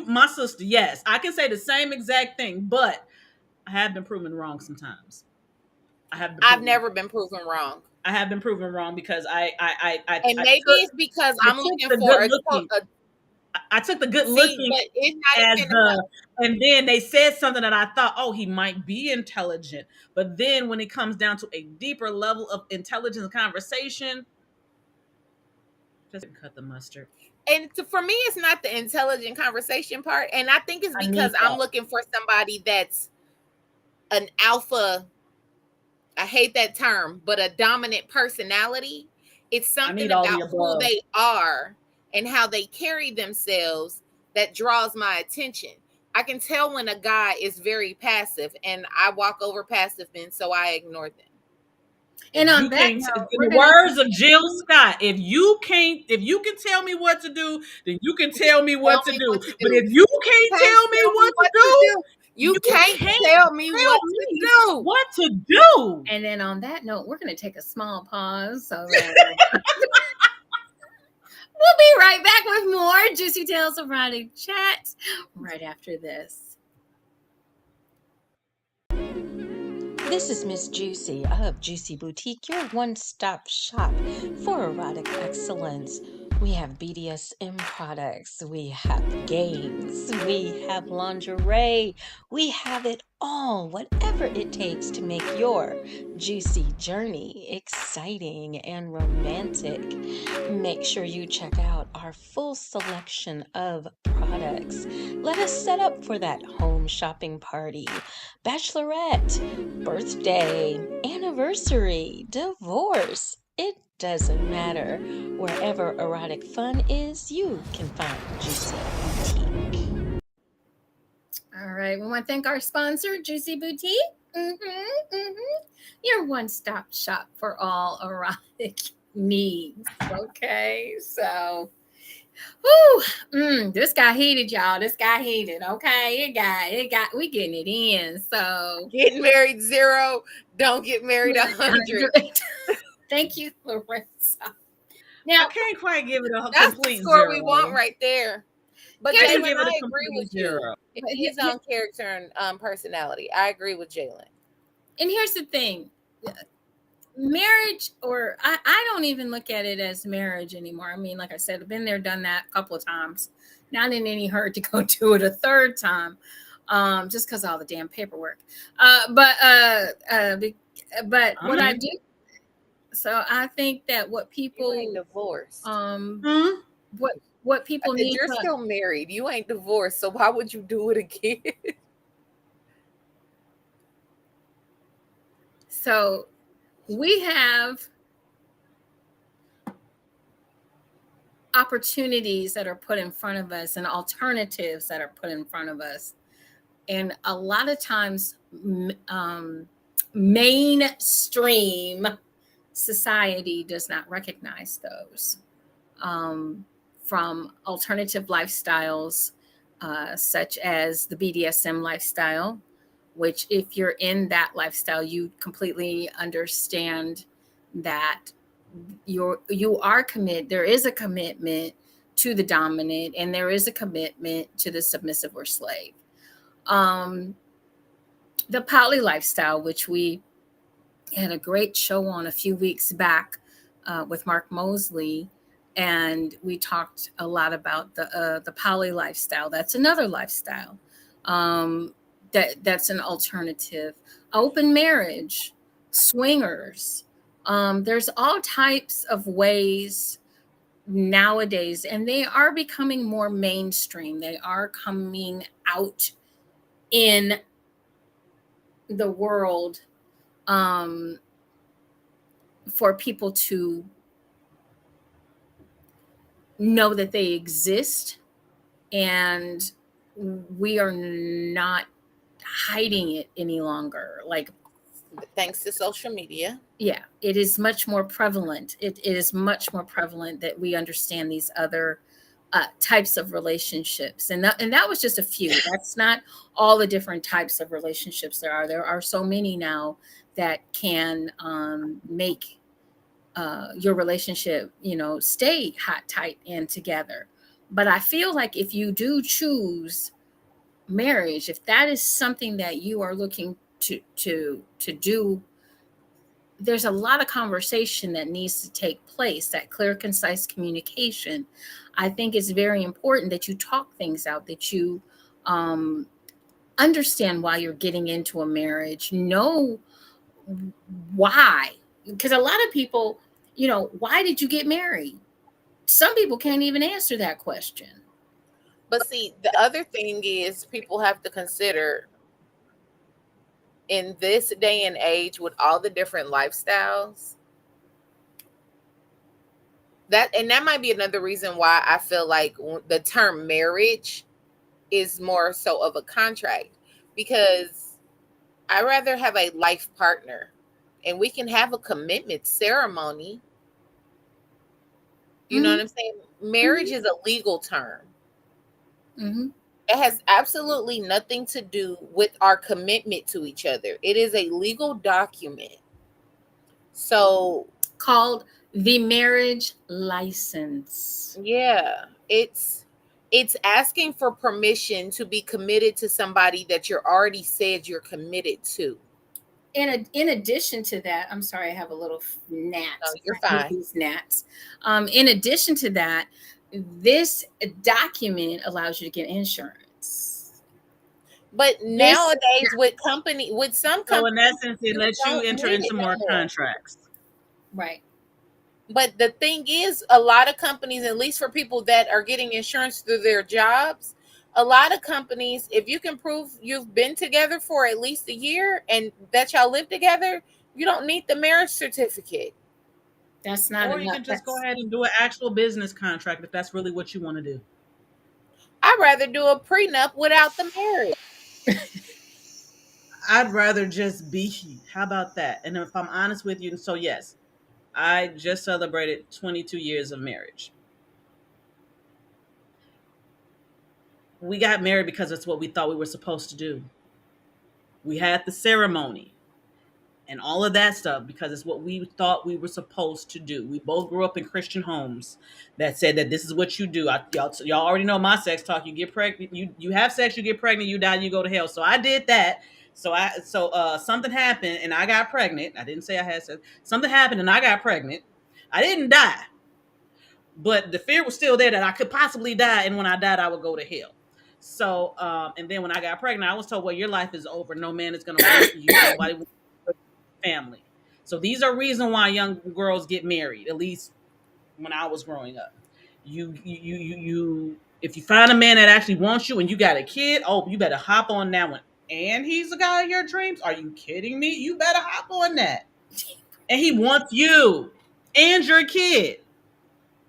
My sister, yes. I can say the same exact thing, but I have been proven wrong sometimes. I've never been proven wrong. I have been proven wrong because maybe it's because I'm looking for I took the good looking and then they said something that I thought, oh, he might be intelligent. But then when it comes down to a deeper level of intelligence conversation, just cut the mustard. And for me, it's not the intelligent conversation part. And I think it's because I'm looking for somebody that's an alpha. I hate that term, but a dominant personality. It's something about who they are and how they carry themselves that draws my attention. I can tell when a guy is very passive, and I walk over passive men, so I ignore them. And on that note, in the words of Jill Scott, if you can tell me what to do, then you can tell me what to do. But if you can't tell me what to do, you can't tell me what to do. And then on that note, we're going to take a small pause. So we'll be right back with more Juicy Tales of Erotic Chat right after this. This is Miss JewCee of JewCee Boutique, your one-stop shop for erotic excellence. We have BDSM products, we have games, we have lingerie, we have it all, whatever it takes to make your juicy journey exciting and romantic. Make sure you check out our full selection of products. Let us set up for that home shopping party, bachelorette, birthday, anniversary, divorce. It doesn't matter. Wherever erotic fun is, you can find JewCee Boutique. All right. We want to thank our sponsor, JewCee Boutique. Your one-stop shop for all erotic needs. Okay. So, this got heated, y'all. This got heated. Okay. We getting it in. So, getting married 0, don't get married 100. Thank you, Lorenzo. Now I can't quite give it a that's complete the score 0. we want right there. But Jalen, I agree with 0. you. He's on character and personality. I agree with Jalen. And here's the thing. marriage, or I don't even look at it as marriage anymore. I mean, like I said, I've been there, done that a couple of times. Not in any hurry to go do it a third time, just because all the damn paperwork. But what I Amen. do, so I think that what You ain't people, divorced. um, Hmm? what I people said need you're to, still married. You ain't divorced. So why would you do it again? so we have opportunities that are put in front of us and alternatives that are put in front of us. And a lot of times, mainstream society does not recognize those, um, from alternative lifestyles, such as the BDSM lifestyle, which, if you're in that lifestyle, you completely understand that you are committed. There is a commitment to the dominant, and there is a commitment to the submissive or slave. Um, the poly lifestyle, which we had a great show on a few weeks back, with Mark Mosley, and we talked a lot about the poly lifestyle. That's another lifestyle, um, that's an alternative. Open marriage, swingers. There's all types of ways nowadays, and they are becoming more mainstream. They are coming out in the world, um, for people to know that they exist, and we are not hiding it any longer. Like, Thanks to social media. yeah, it is much more prevalent. It is much more prevalent that we understand these other, types of relationships, and that was just a few. That's not all the different types of relationships there are. There are so many now that can, make, your relationship, stay hot, tight, and together. But I feel like if you do choose marriage, if that is something that you are looking to do, there's a lot of conversation that needs to take place. That clear, concise communication. I think it's very important that you talk things out, that you, um, understand why you're getting into a marriage. Know why, because a lot of people, why did you get married? Some people can't even answer that question. But see, the other thing is people have to consider in this day and age with all the different lifestyles. That might be another reason why I feel like the term marriage is more so of a contract, because I rather have a life partner and we can have a commitment ceremony. You know what Hmm. I'm saying? Marriage Hmm. is a legal term. Hmm. It has absolutely nothing to do with our commitment to each other. It is a legal document. So, Called the marriage license. yeah, it's asking for permission to be committed to somebody that you're already said you're committed to. In addition to that, I'm sorry, I have a little No, gnat. you're I hate fine. these gnats. In addition to that, this document allows you to get insurance. But This, nowadays with some So in companies, essence, it you lets you don't enter need it into more no more. contracts. right. But the thing is, a lot of companies, at least for people that are getting insurance through their jobs, a lot of companies, if you can prove you've been together for at least a year and that y'all live together, you don't need the marriage certificate. That's not Or you enough. can just go That's ahead and do an actual business contract if that's really what you want to do. I'd rather do a prenup without the marriage. I'd rather just be. How about that? And if I'm honest with you, so yes, I just celebrated 22 years of marriage. We got married because it's what we thought we were supposed to do. We had the ceremony and all of that stuff because it's what we thought we were supposed to do. We both grew up in Christian homes that said that this is what you do. Y'all already know my sex talk. You get pregnant, you have sex, you get pregnant, you die, you go to hell. So I did that. So something happened and I got pregnant. I didn't say I had sex. Something happened and I got pregnant. I didn't die, but the fear was still there that I could possibly die, and when I died, I would go to hell. So, and then when I got pregnant, I was told, "Well, your life is over. No man is going to want you. Nobody wants your family." So these are reasons why young girls get married. At least when I was growing up, you if you find a man that actually wants you and you got a kid, oh, you better hop on that one. And he's the guy of your dreams. Are you kidding me? You better hop on that. And he wants you and your kid.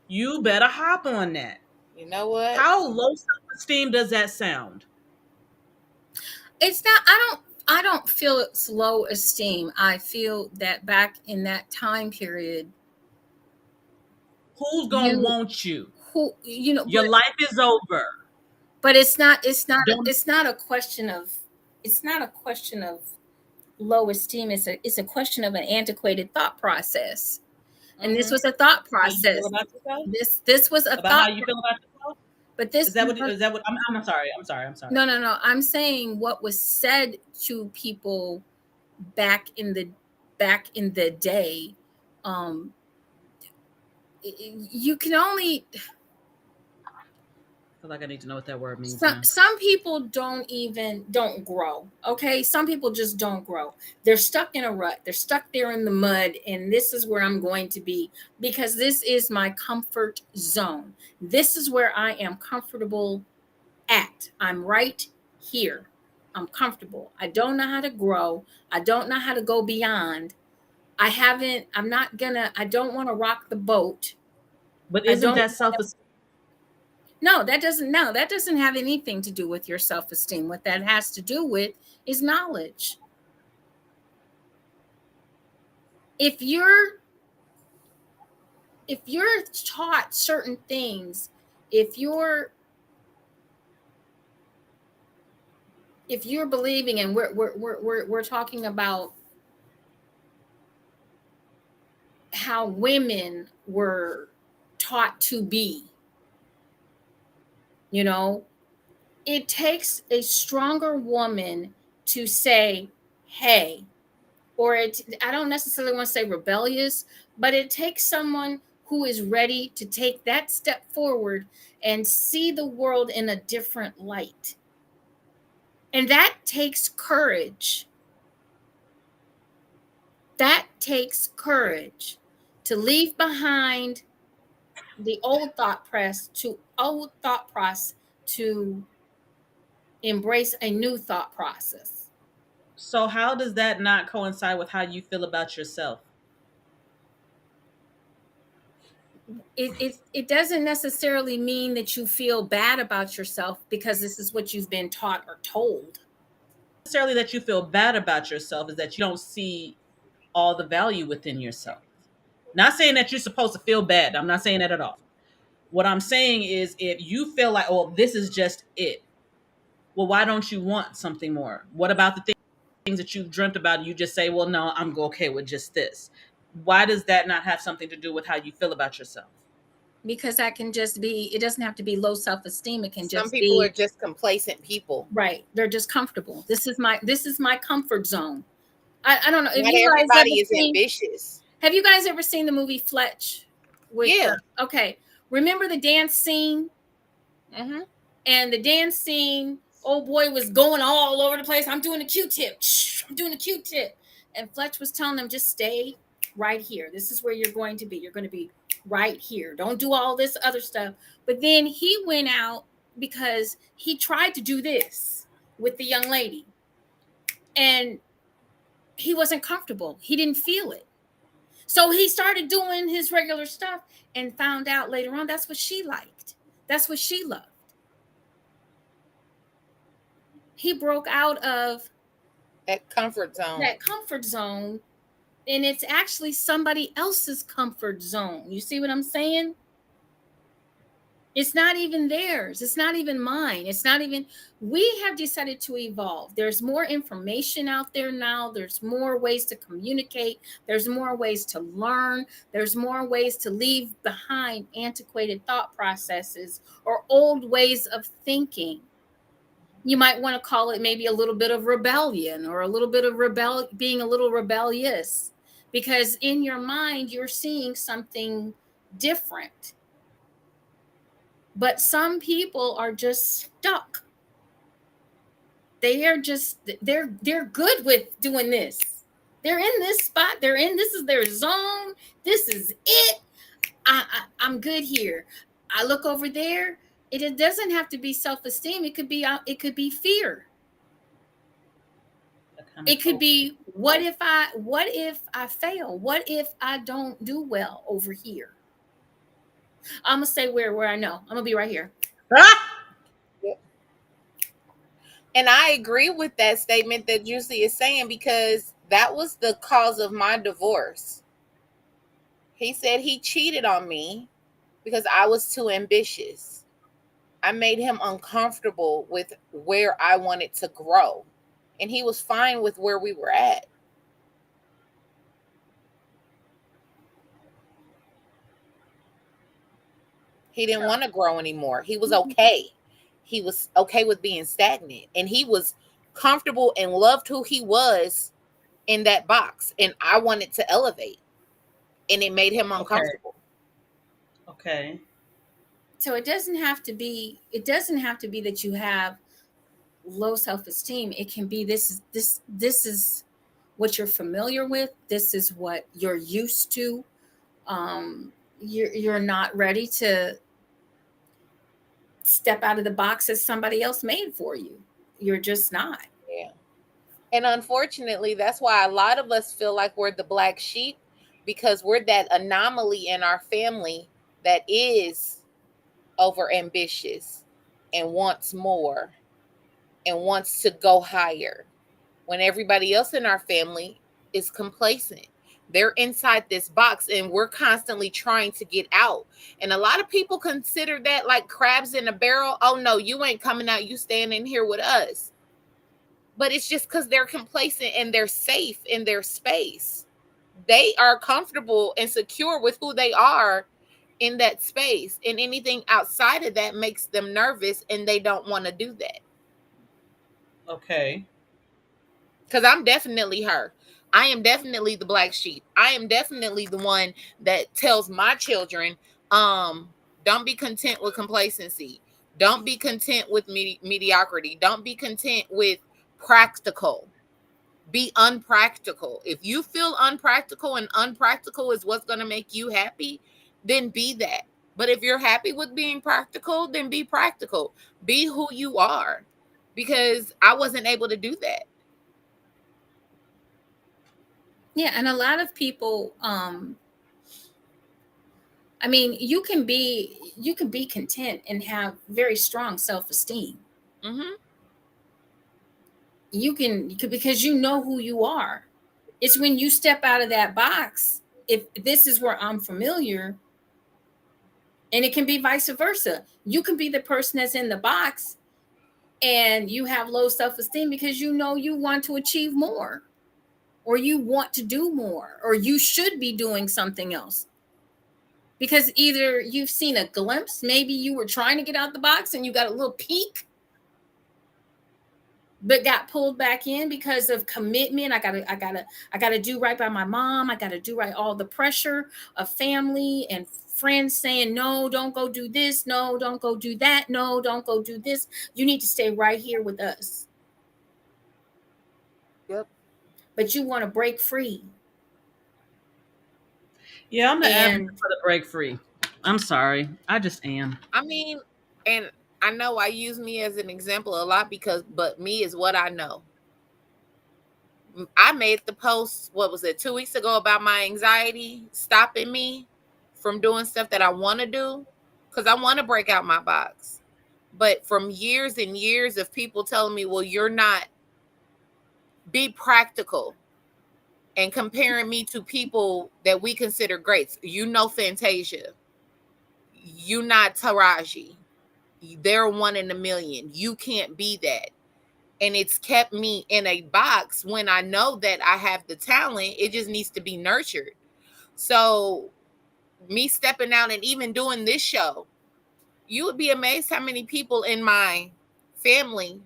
You better hop on that. You know what? How low self-esteem does that sound? It's not. I don't feel it's low esteem. I feel that back in that time period, Who's gonna want you? Your but, life is over. but it's not. It's not. Don't It's not a question of. It's not a question of low esteem. It's a question of an antiquated thought process. And this was a thought how you feel process. about yourself? This was a About thought. how you feel about yourself? But this Is that what I'm sorry. I'm sorry. I'm sorry. no. I'm saying what was said to people back in the day. Um, you can only I feel like I need to know what that word means. some people don't grow. Okay, some people just don't grow. They're stuck in a rut. They're stuck there in the mud, and this is where I'm going to be because this is my comfort zone. This is where I am comfortable at. I'm right here. I'm comfortable. I don't know how to grow. I don't know how to go beyond. I don't want to rock the boat. But I isn't don't that self-esteem? No, that doesn't have anything to do with your self-esteem. What that has to do with is knowledge. If you're taught certain things, if you're believing, and we're talking about how women were taught to be, it takes a stronger woman to say, hey, I don't necessarily want to say rebellious, but it takes someone who is ready to take that step forward and see the world in a different light. And that takes courage. That takes courage to leave behind the old thought process to embrace a new thought process. So how does that not coincide with how you feel about yourself? It doesn't necessarily mean that you feel bad about yourself because this is what you've been taught or told. Necessarily that you feel bad about yourself is that you don't see all the value within yourself. Not saying that you're supposed to feel bad. I'm not saying that at all. What I'm saying is if you feel like, oh, this is just it. Well, why don't you want something more? What about the things that you've dreamt about? You just say, well, no, I'm okay with just this. Why does that not have something to do with how you feel about yourself? Because that can just be, it doesn't have to be low self-esteem. It can Some just people be are just complacent people. right. They're just comfortable. This is my comfort zone. I don't know. Not everybody is ambitious. Have you guys ever seen the movie Fletch? Yeah. Okay. Remember the dance scene? Mm-hmm. And the dance scene, old boy was going all over the place. I'm doing a Q-tip. I'm doing a Q-tip. And Fletch was telling them, just stay right here. This is where you're going to be. You're going to be right here. Don't do all this other stuff. But then he went out because he tried to do this with the young lady. And he wasn't comfortable. He didn't feel it. So he started doing his regular stuff and found out later on that's what she liked. That's what she loved. He broke out of that comfort zone, and it's actually somebody else's comfort zone. You see what I'm saying? It's not even theirs. It's not even mine. It's not even, we have decided to evolve. There's more information out there now. There's more ways to communicate. There's more ways to learn. There's more ways to leave behind antiquated thought processes or old ways of thinking. You might want to call it maybe a little bit of rebellion, or a little bit of being a little rebellious, because in your mind you're seeing something different. But some people are just stuck. They're good with doing this. They're in this spot, they're in, this is their zone, this is it. I'm good here. I look over there. It doesn't have to be self-esteem. It could be fear. That kind of It could hope. be, what if I fail? What if I don't do well over here? I'm gonna say where I know. I'm gonna be right here. Ah! And I agree with that statement that JewCee is saying, because that was the cause of my divorce. He said he cheated on me because I was too ambitious. I made him uncomfortable with where I wanted to grow. And he was fine with where we were at. He didn't want to grow anymore. He was okay. He was okay with being stagnant. And he was comfortable and loved who he was in that box. And I wanted to elevate. And it made him Okay. uncomfortable. Okay. So it doesn't have to be that you have low self-esteem. It can be, this is what you're familiar with. This is what you're used to. You're not ready to step out of the box that somebody else made for you. You're just not. Yeah. And unfortunately, that's why a lot of us feel like we're the black sheep, because we're that anomaly in our family that is over ambitious and wants more and wants to go higher, when everybody else in our family is complacent. They're inside this box and we're constantly trying to get out. And a lot of people consider that like crabs in a barrel. Oh no, you ain't coming out. You staying in here with us. But it's just because they're complacent and they're safe in their space. They are comfortable and secure with who they are in that space. And anything outside of that makes them nervous and they don't want to do that. Okay. Because I'm definitely her. I am definitely the black sheep. I am definitely the one that tells my children, don't be content with complacency. Don't be content with mediocrity. Don't be content with practical. Be unpractical. If you feel unpractical and unpractical is what's going to make you happy, then be that. But if you're happy with being practical, then be practical. Be who you are. Because I wasn't able to do that. Yeah, and a lot of people, I mean, you can be content and have very strong self-esteem. Mm-hmm. You can, because you know who you are. It's when you step out of that box, if this is where I'm familiar, and it can be vice versa. You can be the person that's in the box and you have low self-esteem because you know you want to achieve more, or you want to do more, or you should be doing something else. Because either you've seen a glimpse, maybe you were trying to get out the box and you got a little peek, but got pulled back in because of commitment. I gotta do right by my mom. I gotta do right. All the pressure of family and friends saying, no, don't go do this. No, don't go do that. No, don't go do this. You need to stay right here with us. Yep. But you want to break free. Yeah, I'm the advocate And for the break free. I'm sorry. I just am. I mean, and I know I use me as an example a lot but me is what I know. I made the post, what was it, 2 weeks ago, about my anxiety stopping me from doing stuff that I want to do, because I want to break out my box. But from years and years of people telling me, well, you're not, be practical, and comparing me to people that we consider greats. You know, Fantasia, you not Taraji. They're one in a million. You can't be that. And it's kept me in a box when I know that I have the talent. It just needs to be nurtured. So me stepping out and even doing this show, you would be amazed how many people in my family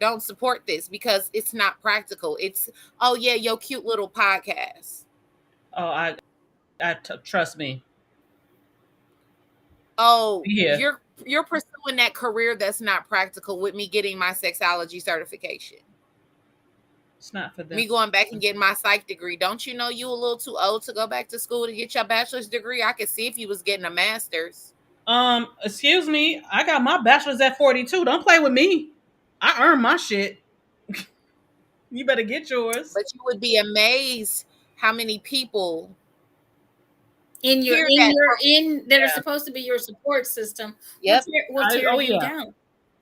don't support this because it's not practical. It's, oh yeah, your cute little podcast. Oh, trust me. Oh, Yeah, you're pursuing that career that's not practical with me getting my sexology certification. it's not for them. Me going back and getting my psych degree. Don't you know you a little too old to go back to school to get your bachelor's degree? I could see if you was getting a master's. Excuse me. I got my bachelor's at 42. Don't play with me. I earned my shit. You better get yours. But you would be amazed how many people in your hear in that your from, in that are Yeah. supposed to be your support system yep. will tear Oh you yeah. down.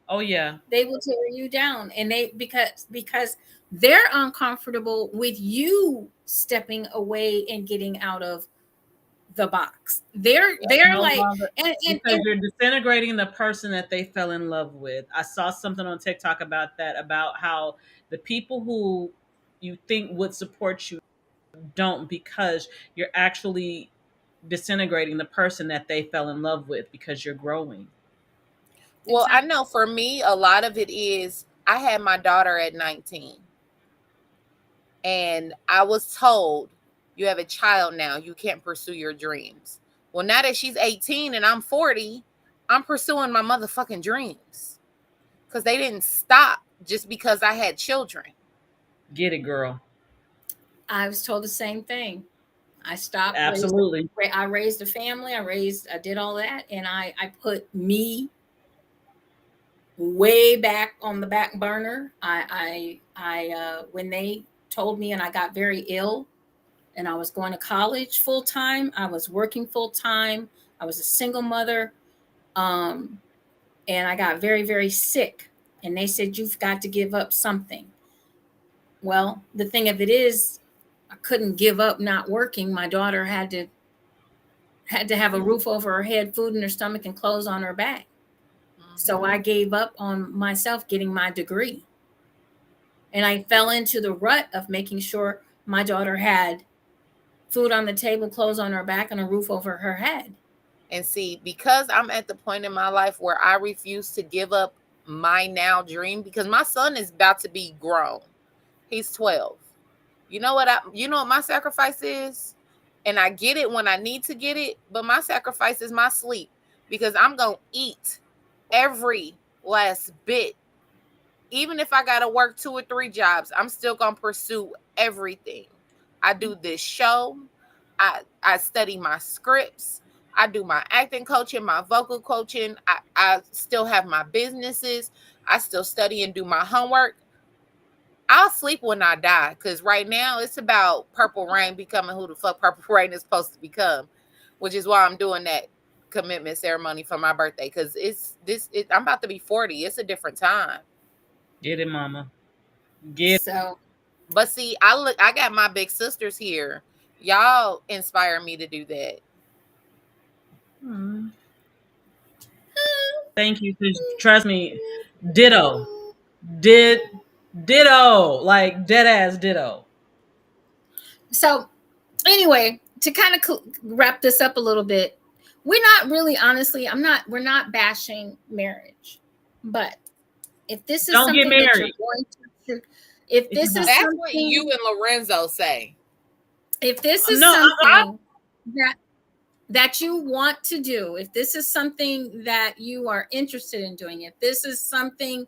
Oh yeah. They will tear you down, and they because they're uncomfortable with you stepping away and getting out of the box. They're No like, longer, because and you're disintegrating the person that they fell in love with. I saw something on TikTok about that, about how the people who you think would support you don't, because you're actually disintegrating the person that they fell in love with because you're growing. Well, I exactly. know for me, a lot of it is I had my daughter at 19, and I was told, you have a child now, you can't pursue your dreams. Well, now that she's 18 and I'm 40, I'm pursuing my motherfucking dreams because they didn't stop just because I had children. Get it, girl. I was told the same thing. I stopped raised Absolutely. I raised a family. I did all that, and I put me way back on the back burner. When they told me, and I got very ill, and I was going to college full time. I was working full time. I was a single mother, um, and I got very very sick. And they said, you've got to give up something. Well, the thing of it is, I couldn't give up not working. My daughter had to have a roof over her head, food in her stomach, and clothes on her back. So I gave up on myself getting my degree. And I fell into the rut of making sure my daughter had food on the table, clothes on her back, and a roof over her head. And see, because I'm at the point in my life where I refuse to give up my now dream, because my son is about to be grown. He's 12. You know what my sacrifice is? And I get it when I need to get it, but my sacrifice is my sleep, because I'm going to eat every last bit. Even if I got to work 2 or 3 jobs, I'm still going to pursue everything. I do this show. I study my scripts. I do my acting coaching, my vocal coaching. I still have my businesses. I still study and do my homework. I'll sleep when I die, because right now it's about Purple Rain becoming who the fuck Purple Rain is supposed to become, which is why I'm doing that commitment ceremony for my birthday, because I'm about to be 40. It's a different time. Get it, mama. Get it. So, But see, I got my big sisters here. Y'all inspire me to do that. Thank you. 'Cause trust me, ditto. Ditto. Like dead ass ditto. so anyway, to kind of wrap this up a little bit, we're not really, honestly, we're not bashing marriage, but if this is Don't get something that you're married. going to, if If this you're not. is That's something, what you and Lorenzo say. if this is No, something that you want to do, if this is something that you are interested in doing, if this is something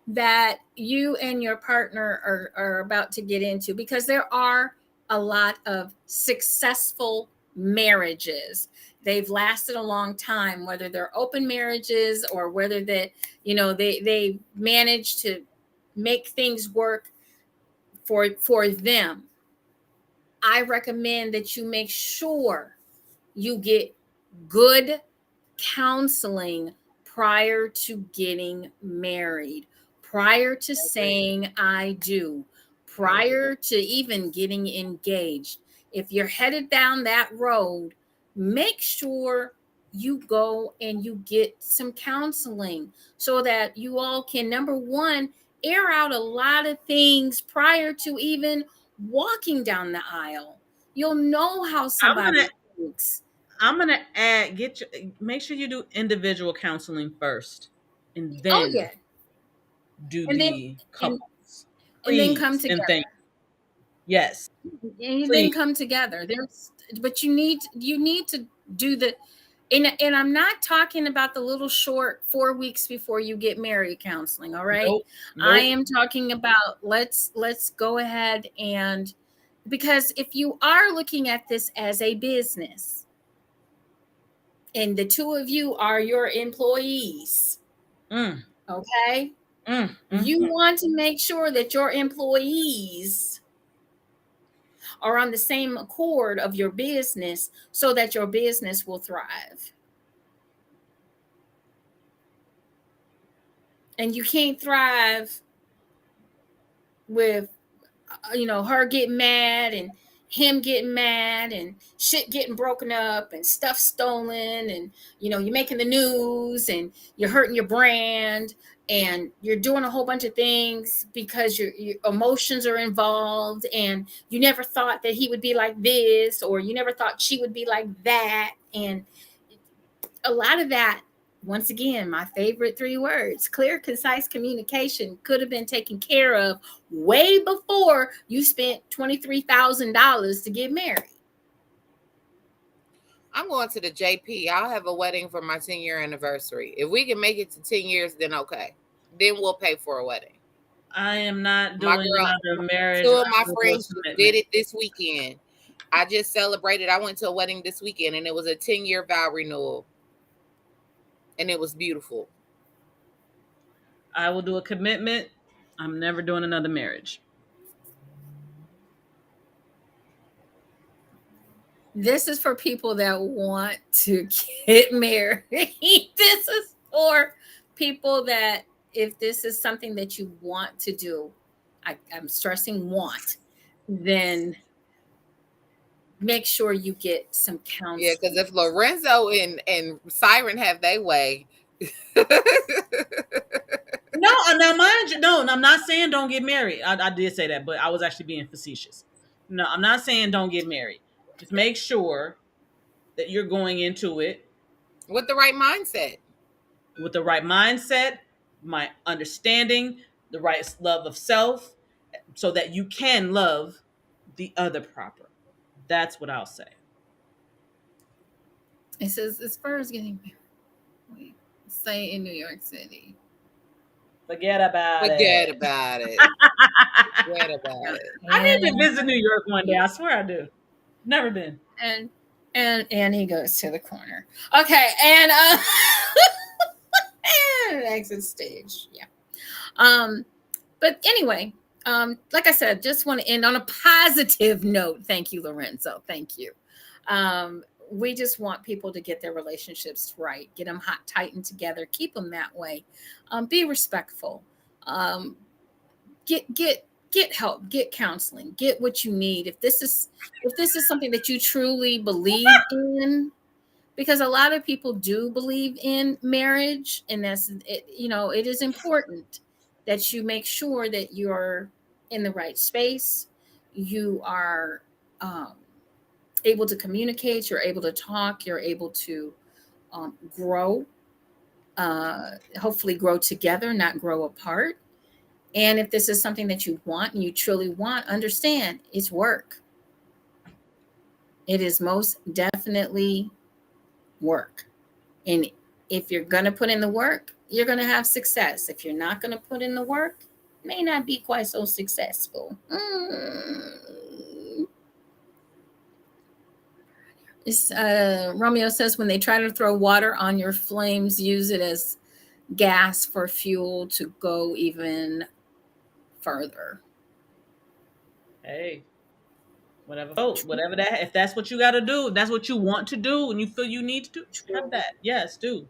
that you and your partner are about to get into, because there are a lot of successful marriages. They've lasted a long time, whether they're open marriages or whether they manage to make things work for them. I recommend that you make sure you get good counseling prior to getting married, prior to saying I do, prior to even getting engaged. If you're headed down that road, make sure you go and you get some counseling so that you all can, number one, air out a lot of things prior to even walking down the aisle. You'll know how I'm somebody gonna thinks. I'm gonna make sure you do individual counseling first, and Oh then yeah. do and then the and couples. and then come Please and together. thank yes, And then please. come together. But you need to do the, and I'm not talking about the little short 4 weeks before you get married counseling. All right. Nope, I nope. am talking about let's go ahead, and because if you are looking at this as a business and the two of you are your employees, Mm, okay, you mm. want to make sure that your employees are on the same accord of your business so that your business will thrive. And you can't thrive with her getting mad and him getting mad and shit getting broken up and stuff stolen, and you're making the news and you're hurting your brand and you're doing a whole bunch of things because your emotions are involved, and you never thought that he would be like this, or you never thought she would be like that. And a lot of that, once again, my favorite three words, clear, concise communication, could have been taken care of way before you spent $23,000 to get married. I'm going to the JP. I'll have a wedding for my 10-year anniversary. If we can make it to 10 years, then okay. Then we'll pay for a wedding. I am not My doing girl, another marriage. two I of my will do a friends just did commitment. it this weekend. I just celebrated. I went to a wedding this weekend, and it was a 10-year vow renewal. And it was beautiful. I will do a commitment. I'm never doing another marriage. This is for people that want to get married. This is for people that, if this is something that you want to do, I'm stressing want, then make sure you get some Yeah, counseling. because if Lorenzo and Siren have their way. No, now mind you, no, I'm not saying don't get married. I did say that, but I was actually being facetious. No, I'm not saying don't get married. Just make sure that you're going into it With the right mindset. with the right mindset, my understanding, the right love of self, so that you can love the other proper. That's what I'll say. It says, as far as getting married, wait, say in New York City. Forget about Forget it. about it. Forget about it. I need to visit New York one day. I swear I do. Never been. And he goes to the corner. Okay, and and exit stage. Yeah. But anyway, like I said, just want to end on a positive note. Thank you, Lorenzo. Thank you. We just want people to get their relationships right, get them hot, tight, and together, keep them that way. Be respectful. Get help, get counseling, get what you need. If this is something that you truly believe in, because a lot of people do believe in marriage, and that's it, it is important that you make sure that you're in the right space, you are able to communicate, you're able to talk, you're able to grow, hopefully grow together, not grow apart. And if this is something that you want and you truly want, understand it's work. It is most definitely work. And if you're going to put in the work, you're going to have success. If you're not going to put in the work, it may not be quite so successful. Romeo says, when they try to throw water on your flames, use it as gas for fuel to go even further. Hey, whatever that. If that's what you got to do, if that's what you want to do, and you feel you need to do, have that. Yes, do.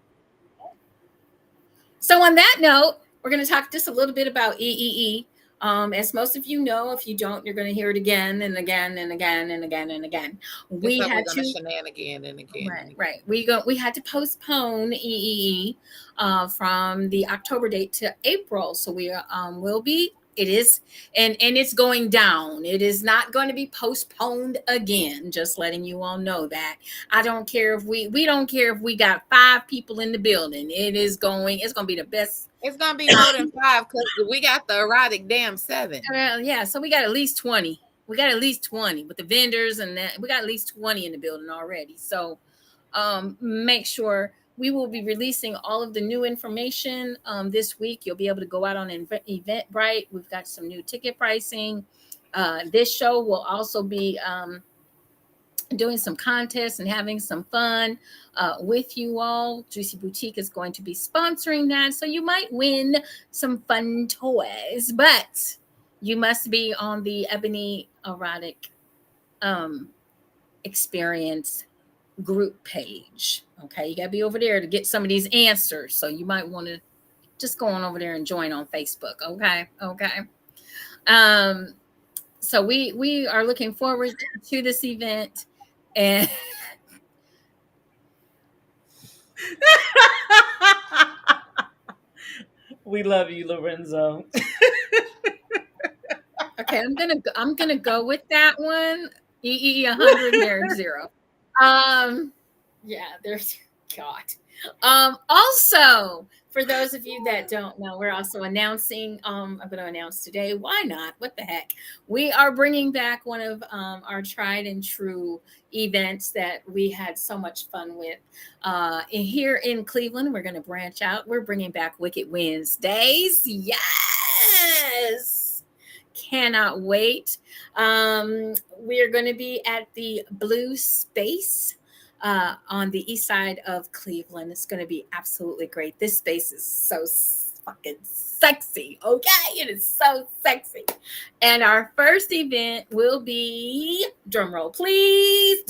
So on that note, we're going to talk just a little bit about EEE. As most of you know, if you don't, you're going to hear it again and again and again and again and again. We had to shenanigan and again. Right. We had to postpone EEE from the October date to April. So we will be It is, and it's going down. It is not going to be postponed again. Just letting you all know that. I don't care if we don't care if we got 5 people in the building. It's going to be the best. It's gonna be more than 5 because we got the erotic damn 7. Yeah, so we got at least 20. We got at least 20 with the vendors, and that we got at least 20 in the building already. So make sure we will be releasing all of the new information this week. You'll be able to go out on Eventbrite. We've got some new ticket pricing. This show will also be doing some contests and having some fun with you all. JewCee Boutique is going to be sponsoring that, so you might win some fun toys, but you must be on the Ebony Erotic Experience group page. Okay, you got to be over there to get some of these answers, so you might want to just go on over there and join on Facebook. Okay. So we are looking forward to this event, and we love you, Lorenzo. okay, I'm gonna go with that one. EE 100 marriage 0. Yeah, there's God. Also, for those of you that don't know, we're also announcing. I'm going to announce today. Why not? What the heck? We are bringing back one of our tried and true events that we had so much fun with. Here in Cleveland, we're going to branch out. We're bringing back Wicked Wednesdays. Yes. Cannot wait. We are going to be at the Blue Space on the east side of Cleveland. It's going to be absolutely great. This space is so fucking sexy. Okay, it is so sexy. And our first event will be, drum roll please,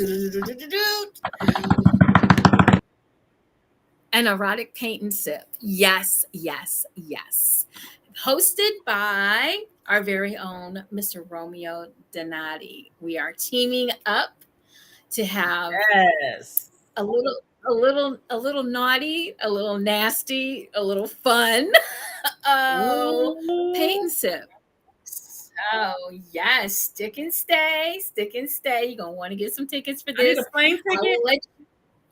an erotic paint and sip. Yes. Hosted by our very own Mr. Romeo Donati. We are teaming up to have a little naughty, a little nasty, a little fun paint and sip. So yes, stick and stay. You're gonna want to get some tickets for this. I need a plane ticket.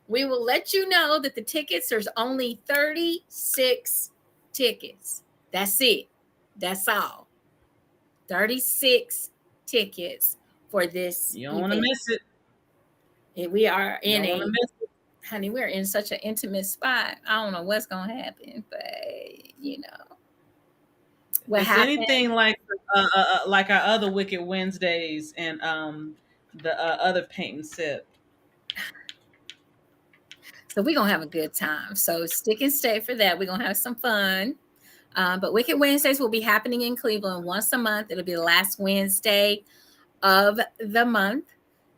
We will let you know that the tickets, there's only 36 tickets. That's it. That's all. 36 tickets for this. You don't want to miss it. We are in honey, we're in such an intimate spot. I don't know what's gonna happen, but you know what happened. Anything like our other Wicked Wednesdays and the other paint and sip. So we're gonna have a good time. So stick and stay for that. We're gonna have some fun. But Wicked Wednesdays will be happening in Cleveland once a month. It'll be the last Wednesday of the month,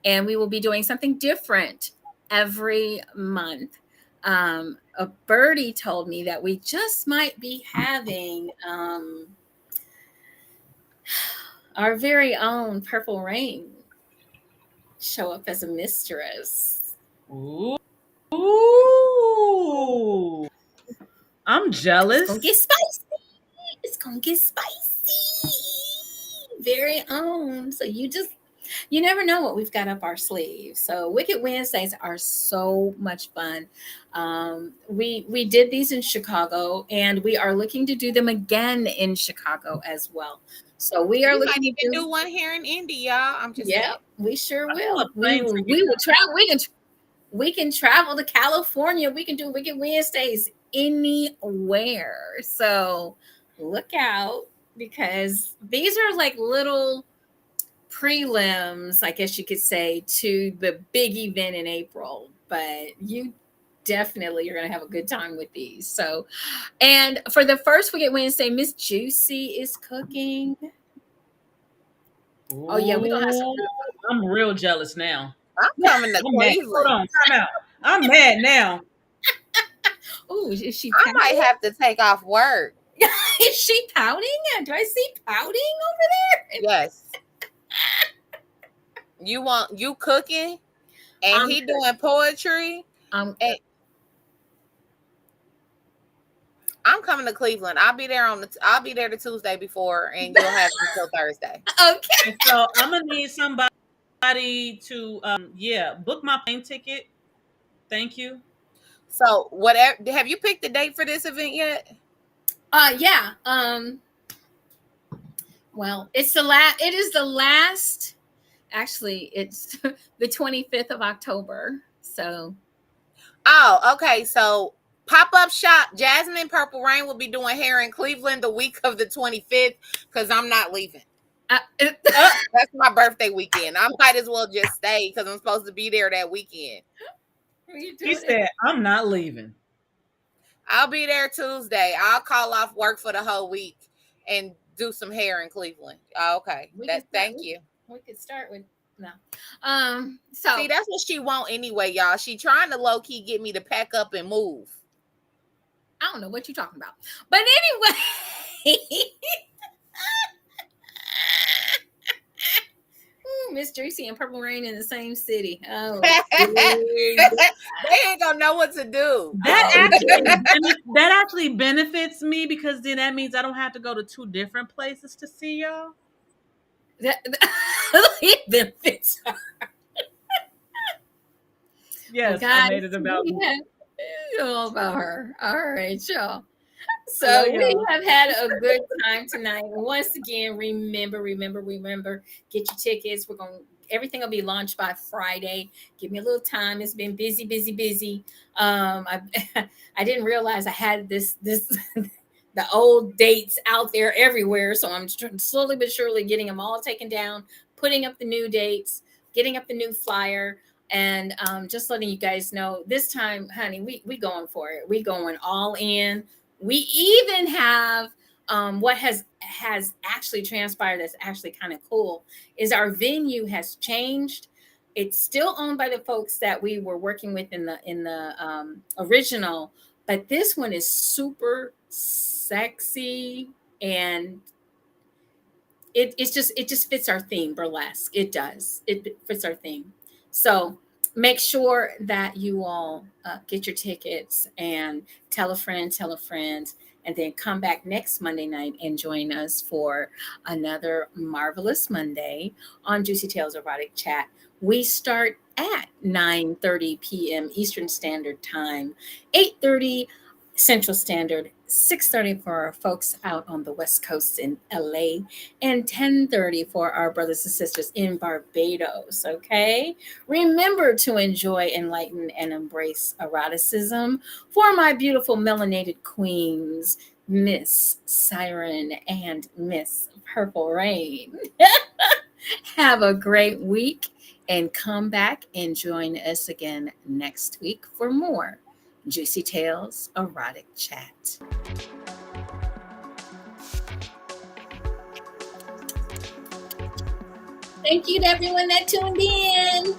and we will be doing something different every month. A birdie told me that we just might be having our very own Purple Rain show up as a mistress. Ooh. I'm jealous. It's gonna get spicy. Very own. So you never know what we've got up our sleeve. So Wicked Wednesdays are so much fun. We did these in Chicago, and we are looking to do them again in Chicago as well. So we are looking to do one here in Indy, y'all. I'm just saying. We sure will. We will travel. We can travel to California. We can do Wicked Wednesdays anywhere. So look out, because these are like little prelims, I guess you could say, to the big event in April. But you definitely are going to have a good time with these. So, and for the first Wicked Wednesday, Miss JewCee is cooking. Ooh, oh yeah, we're gonna have some. I'm real jealous now. I'm coming to Cleveland. Hold on, time out. I'm mad now. Oh, is she? I might have to take off work. Is she pouting? Do I see pouting over there? Yes. You cooking, and he doing poetry. I'm coming to Cleveland. I'll be there the Tuesday before, and you'll have me till Thursday. Okay. And so I'm gonna need somebody to book my plane ticket. Thank you. So whatever. Have you picked the date for this event yet? Yeah. Well, it is the last. Actually, it's the 25th of October. So. Oh, okay. So pop-up shop Jasmine Purple Rain will be doing hair in Cleveland the week of the 25th because I'm not leaving. That's my birthday weekend. I might as well just stay because I'm supposed to be there that weekend. He said, I'm not leaving. I'll be there Tuesday. I'll call off work for the whole week and do some hair in Cleveland. Okay. Thank you. We could start with no. So see, that's what she want anyway, y'all. She trying to low-key get me to pack up and move. I don't know what you're talking about. But anyway. Miss JewCee and Purple Rain in the same city. Oh, they ain't gonna know what to do. That actually benefits me because then that means I don't have to go to two different places to see y'all. It benefits her. Yes, guys, I made it about me. All about her. All right, y'all. So we have had a good time tonight. Once again, remember, get your tickets. Everything will be launched by Friday. Give me a little time. It's been busy. I didn't realize I had this the old dates out there everywhere. So I'm slowly but surely getting them all taken down, putting up the new dates, getting up the new flyer. And just letting you guys know this time, honey, we going for it. We going all in. We even have what has actually transpired that's actually kind of cool is our venue has changed. It's still owned by the folks that we were working with in the original, but this one is super sexy and it just fits our theme, burlesque. It does. It fits our theme. So make sure that you all get your tickets and tell a friend, and then come back next Monday night and join us for another marvelous Monday on Juicy Tales Erotic Chat. We start at 9:30 p.m. Eastern Standard Time, 8:30 Central Standard, 6:30 for our folks out on the West Coast in LA, and 10:30 for our brothers and sisters in Barbados. Okay, remember to enjoy, enlighten, and embrace eroticism for my beautiful melanated queens, Miss Siren and Miss Purple Rain. Have a great week and come back and join us again next week for more Juicy Tales Erotic Chat. Thank you to everyone that tuned in.